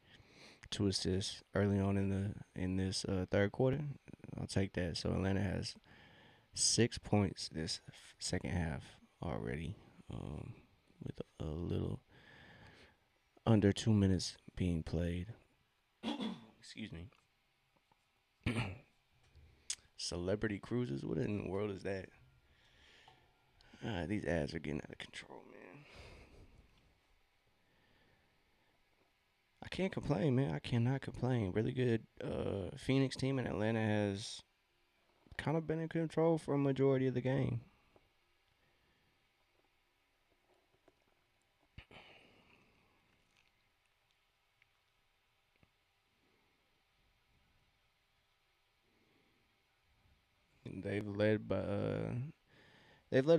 2 assists early on in this third quarter. I'll take that. So Atlanta has 6 points this second half already, with a little under 2 minutes being played. Excuse me. Celebrity cruises? What in the world is that? These ads are getting out of control, man. I can't complain, man. I cannot complain. Really good Phoenix team, and Atlanta has kind of been in control for a majority of the game. And they've led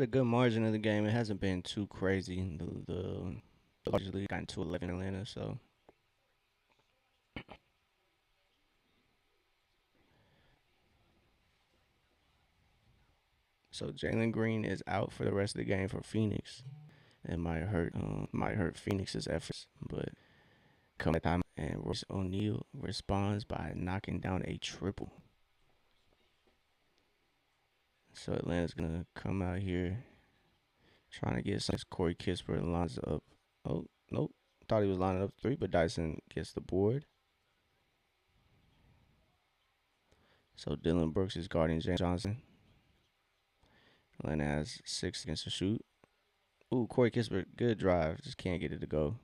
a good margin of the game. It hasn't been too crazy. The largest lead gotten to 11 in Atlanta, so Jalen Green is out for the rest of the game for Phoenix. It might hurt Phoenix's efforts, but come at time and Royce O'Neal responds by knocking down a triple. So Atlanta's gonna come out here trying to get some. Corey Kispert lines up. Oh nope, thought he was lining up three, but Dyson gets the board. So Dylan Brooks is guarding James Johnson. Atlanta has 6 seconds to shoot. Ooh, Corey Kispert, good drive, just can't get it to go.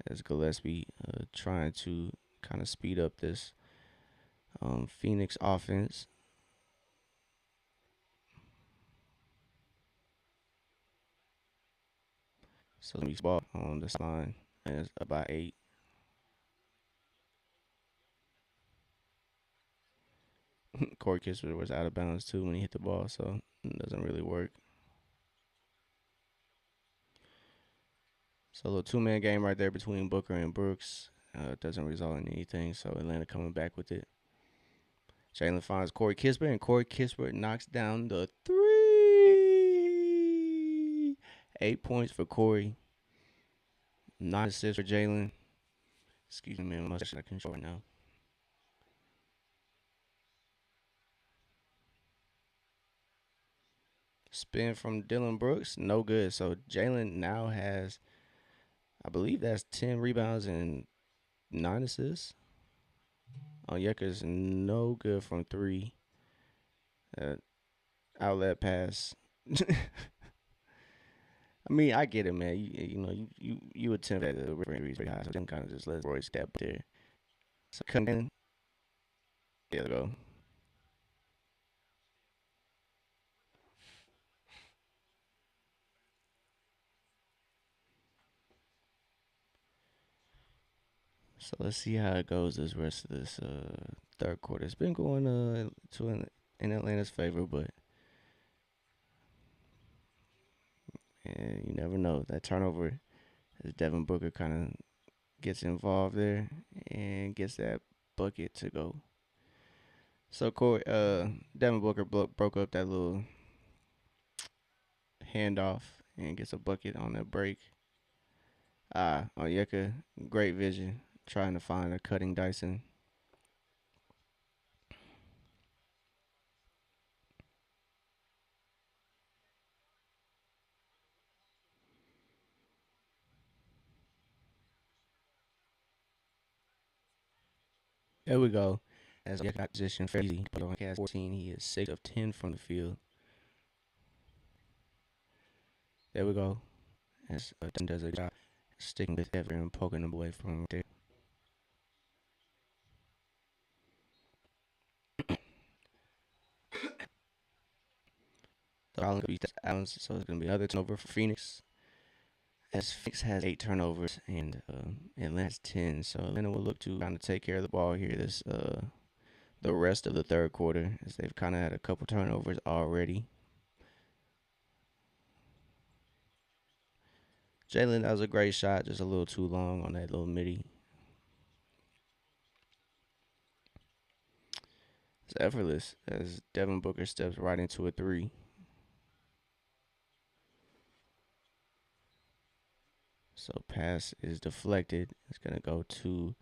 As Gillespie trying to kind of speed up this Phoenix offense. So let me ball on this line. And it's about 8. Corey Kispert was out of bounds too when he hit the ball, so it doesn't really work. So a little two-man game right there between Booker and Brooks. Doesn't result in anything, so Atlanta coming back with it. Jalen finds Corey Kispert, and Corey Kispert knocks down the three. 8 points for Corey. 9 assists for Jalen. Excuse me, I'm much out of control right now. Spin from Dylan Brooks, no good. So Jalen now has, I believe that's 10 rebounds and 9 assists. Onyeka's no good from three. Uh, Outlet pass. I mean, I get it, man. You attempt at the very high, so then kind of just let Roy step there. So come in, there we go. So let's see how it goes this rest of this third quarter. It's been going in Atlanta's favor, but you never know. That turnover, as Devin Booker kind of gets involved there and gets that bucket to go. So Devin Booker broke up that little handoff and gets a bucket on that break. Onyeka, great vision, trying to find a cutting Dyson. There we go. as a position fairly easy. But on cast 14, he is 6 of 10 from the field. There we go. As Dustin does a job sticking with Ever and poking him away from there. So Allen beats Allen, so it's going to be another turnover for Phoenix. As Phoenix has 8 turnovers and Atlanta has 10, so Atlanta will look to kind of take care of the ball here this the rest of the third quarter, as they've kind of had a couple turnovers already. Jalen, that was a great shot, just a little too long on that little midi. It's effortless as Devin Booker steps right into a three. So pass is deflected. It's going to go to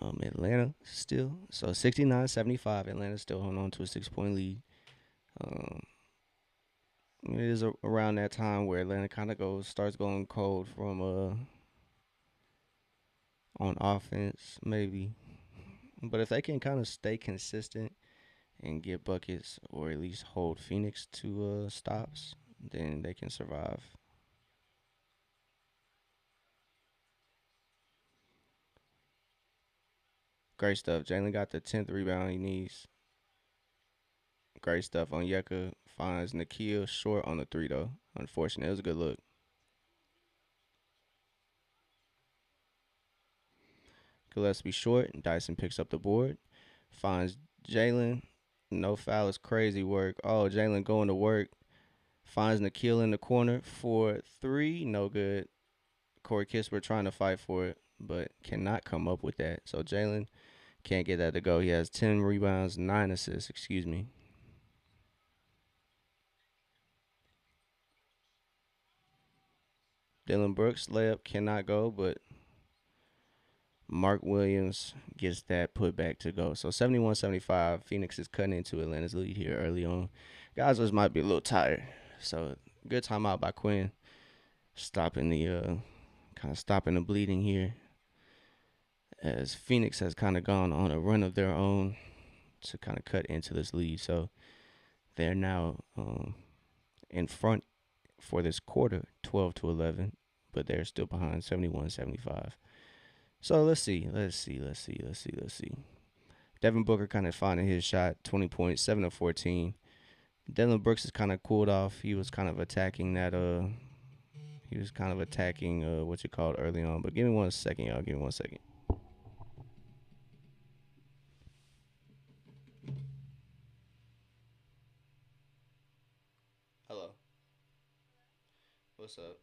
Atlanta still. So 69-75. Atlanta still holding on to a 6-point lead. Um, it is around that time where Atlanta kind of starts going cold from on offense, maybe. But if they can kind of stay consistent and get buckets or at least hold Phoenix to stops, then they can survive. Great stuff. Jalen got the 10th rebound he needs. Great stuff on Yeka. Finds Nikhil short on the three, though. Unfortunate. It was a good look. Gillespie short. Dyson picks up the board. Finds Jalen. No foul is crazy work. Oh, Jalen going to work. Finds Nikhil in the corner for three. No good. Corey Kispert trying to fight for it, but cannot come up with that. So Jalen can't get that to go. He has 10 rebounds, 9 assists, excuse me. Dylan Brooks layup cannot go, but Mark Williams gets that put back to go. So 71-75. Phoenix is cutting into Atlanta's lead here early on. Guys just might be a little tired. So good timeout by Quinn. Stopping the kind of stopping the bleeding here. As Phoenix has kind of gone on a run of their own to kind of cut into this lead. So they're now in front for this quarter, 12-11, but they're still behind 71-75. So let's see. Devin Booker kind of finding his shot, 20 points, 7 of 14. Dylan Brooks has kind of cooled off. He was kind of attacking that what you called early on. But give me 1 second, y'all. Give me 1 second. Hello. What's up?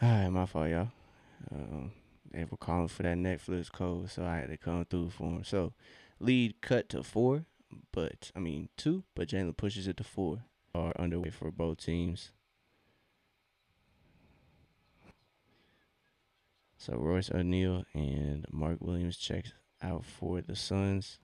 All right, my fault, y'all. Um, they were calling for that Netflix code, so I had to come through for him. So, lead cut to four, but I mean two, but Jalen pushes it to four. Are underway for both teams. So Royce O'Neal and Mark Williams checks out for the Suns.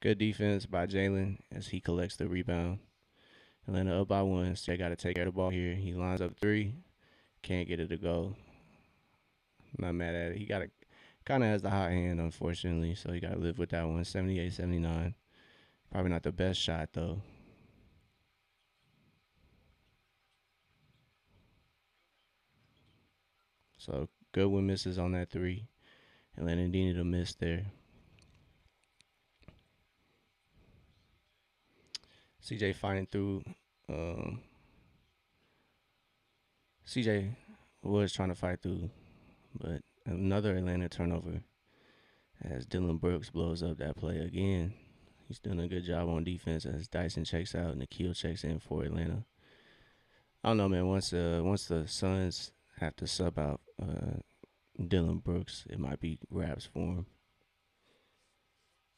Good defense by Jalen as he collects the rebound. Atlanta up by one, so they got to take care of the ball here. He lines up three, can't get it to go. Not mad at it. He got a kind of has the hot hand, unfortunately, so he got to live with that one. 78-79. Probably not the best shot though. So Goodwin misses on that three, and Atlanta needed a miss there. CJ fighting through. Um, CJ was trying to fight through, but another Atlanta turnover as Dylan Brooks blows up that play again. He's doing a good job on defense as Dyson checks out and Nikhil checks in for Atlanta. I don't know, man. Once the Suns have to sub out Dylan Brooks, it might be wraps for him.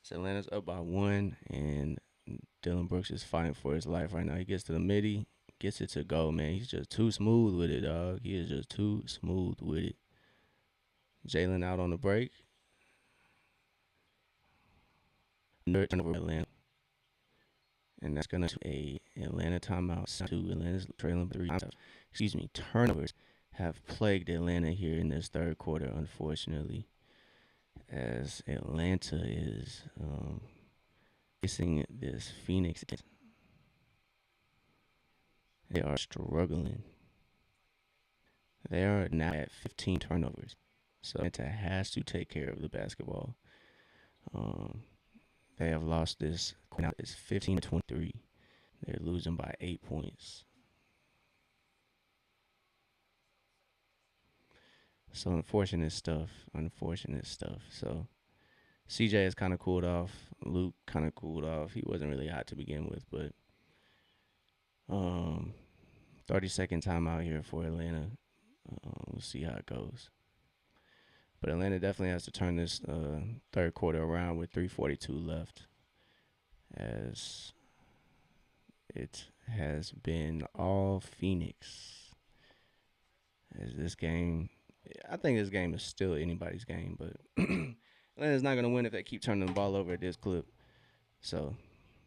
So Atlanta's up by one, and Dylan Brooks is fighting for his life right now. He gets to the midi, gets it to go, man. He's just too smooth with it, dog. He is just too smooth with it. Jalen out on the break. Turnover Atlanta. And that's gonna a Atlanta timeout. Two Atlanta's trailing three. Excuse me. Turnovers have plagued Atlanta here in this third quarter, unfortunately, as Atlanta is facing this Phoenix. They are struggling. They are now at 15 turnovers, so Atlanta has to take care of the basketball. Um, they have lost this. Now it's 15-23. They're losing by 8 points. So unfortunate stuff. Unfortunate stuff. So CJ has kind of cooled off. Luke kind of cooled off. He wasn't really hot to begin with, but 30-second timeout here for Atlanta. We'll see how it goes. But Atlanta definitely has to turn this third quarter around with 3:42 left, as it has been all Phoenix. As this game, I think this game is still anybody's game, but Atlanta's not going to win if they keep turning the ball over at this clip. So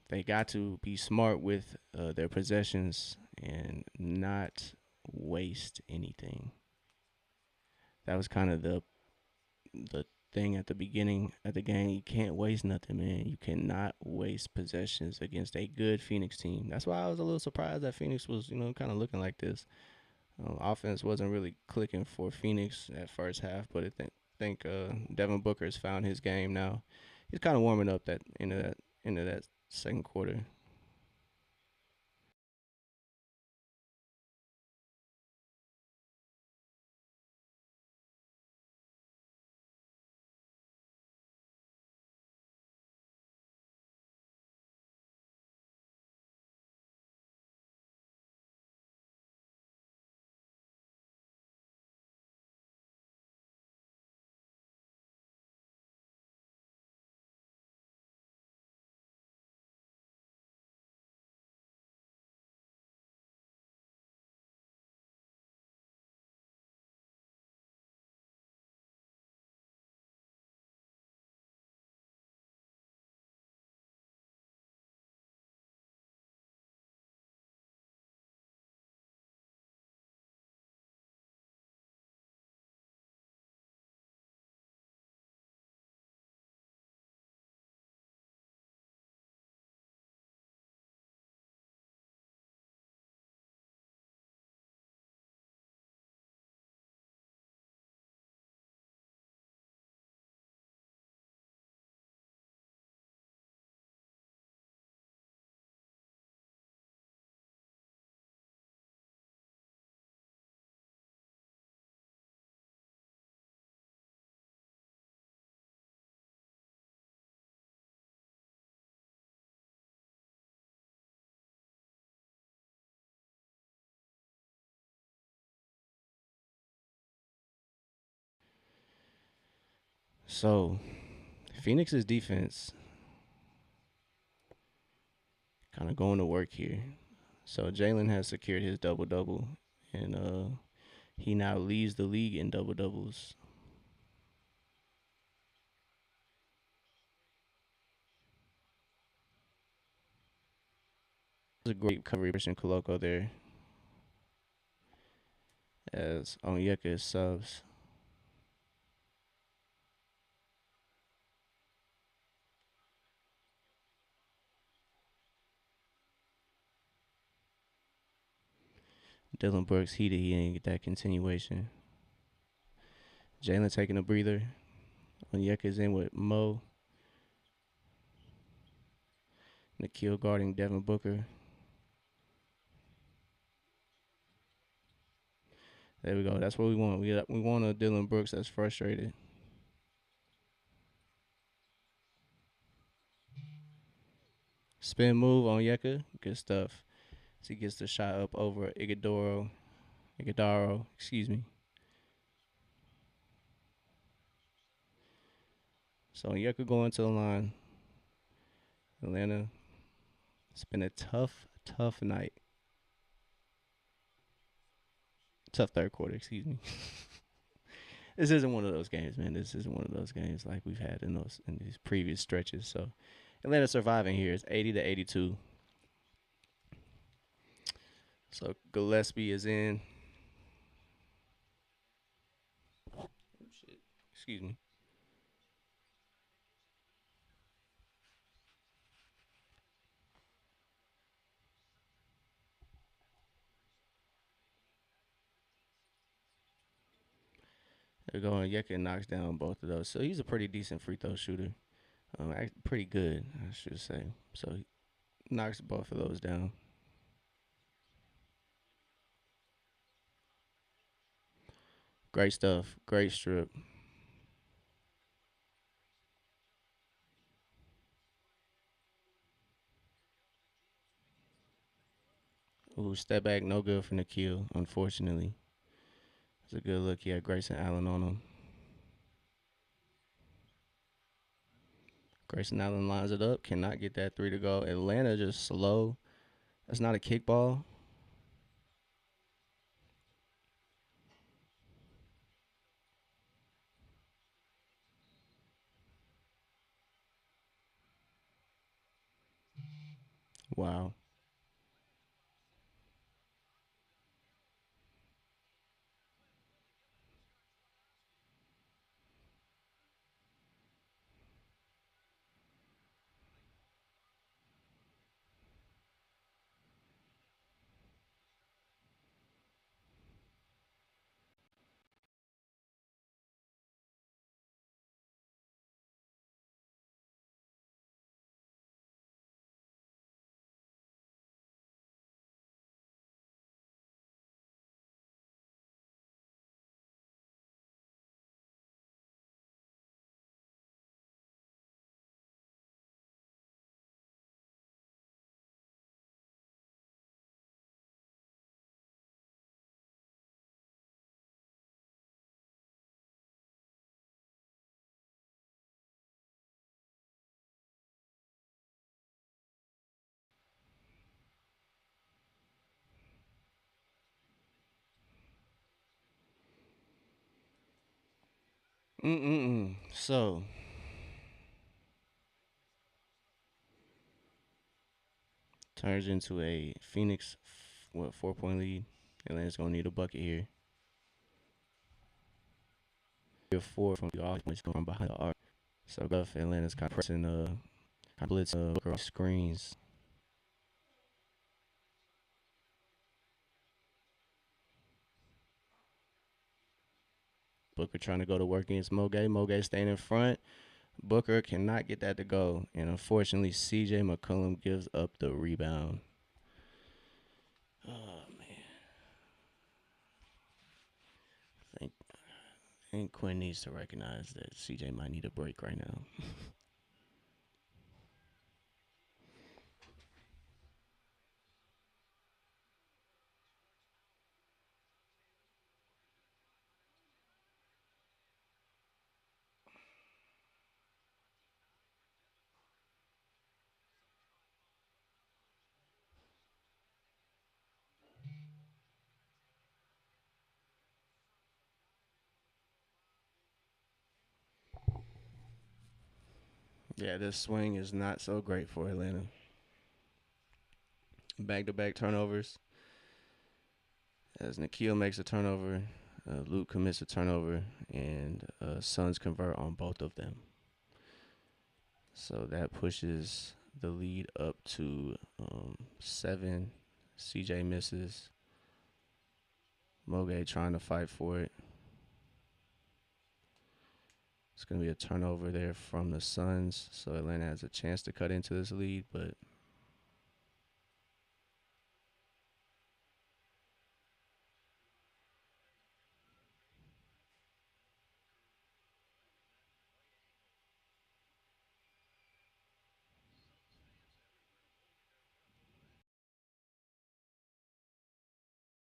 they got to be smart with their possessions and not waste anything. That was kind of the thing at the beginning of the game. You can't waste nothing, man. You cannot waste possessions against a good Phoenix team. That's why I was a little surprised that Phoenix was, kind of looking like this. Offense wasn't really clicking for Phoenix at first half, but I think Devin Booker's found his game now. He's kind of warming up that into that second quarter. So Phoenix's defense kind of going to work here. So Jalen has secured his double double, and he now leads the league in double doubles. It's a great recovery Christian Coloco there as Onyeka subs. Dylan Brooks heated. He didn't get that continuation. Jalen taking a breather. Onyeka's in with Mo. Nikhil guarding Devin Booker. There we go. That's what we want. We want a Dylan Brooks that's frustrated. Spin move on Yeka. Good stuff. So he gets the shot up over Iguodaro, excuse me. So Yeka going to the line. Atlanta. It's been a tough night. Tough third quarter, excuse me. This isn't one of those games, man. This isn't one of those games like we've had in these previous stretches. So Atlanta surviving here. It's 80-82. So Gillespie is in. Oh, shit. Excuse me. They're going. Yeka knocks down both of those. So he's a pretty decent free throw shooter. Pretty good, I should say. So he knocks both of those down. Great stuff. Great strip. Ooh, step back, no good for Nikhil, unfortunately. It's a good look. He had Grayson Allen on him. Grayson Allen lines it up, cannot get that three to go. Atlanta just slow. That's not a kickball. Wow. So, turns into a Phoenix, 4-point lead. Atlanta's going to need a bucket here. 4 from the offense from behind the arc. So, Atlanta's kind of pressing, blitz, screens. Booker trying to go to work against Moge. Moge staying in front. Booker cannot get that to go. And unfortunately, CJ McCollum gives up the rebound. Oh, man. I think Quinn needs to recognize that CJ might need a break right now. Yeah, this swing is not so great for Atlanta. Back to back turnovers. As Nikhil makes a turnover, Luke commits a turnover, and Suns convert on both of them. So that pushes the lead up to 7. CJ misses. Moge trying to fight for it. It's going to be a turnover there from the Suns. So Atlanta has a chance to cut into this lead, but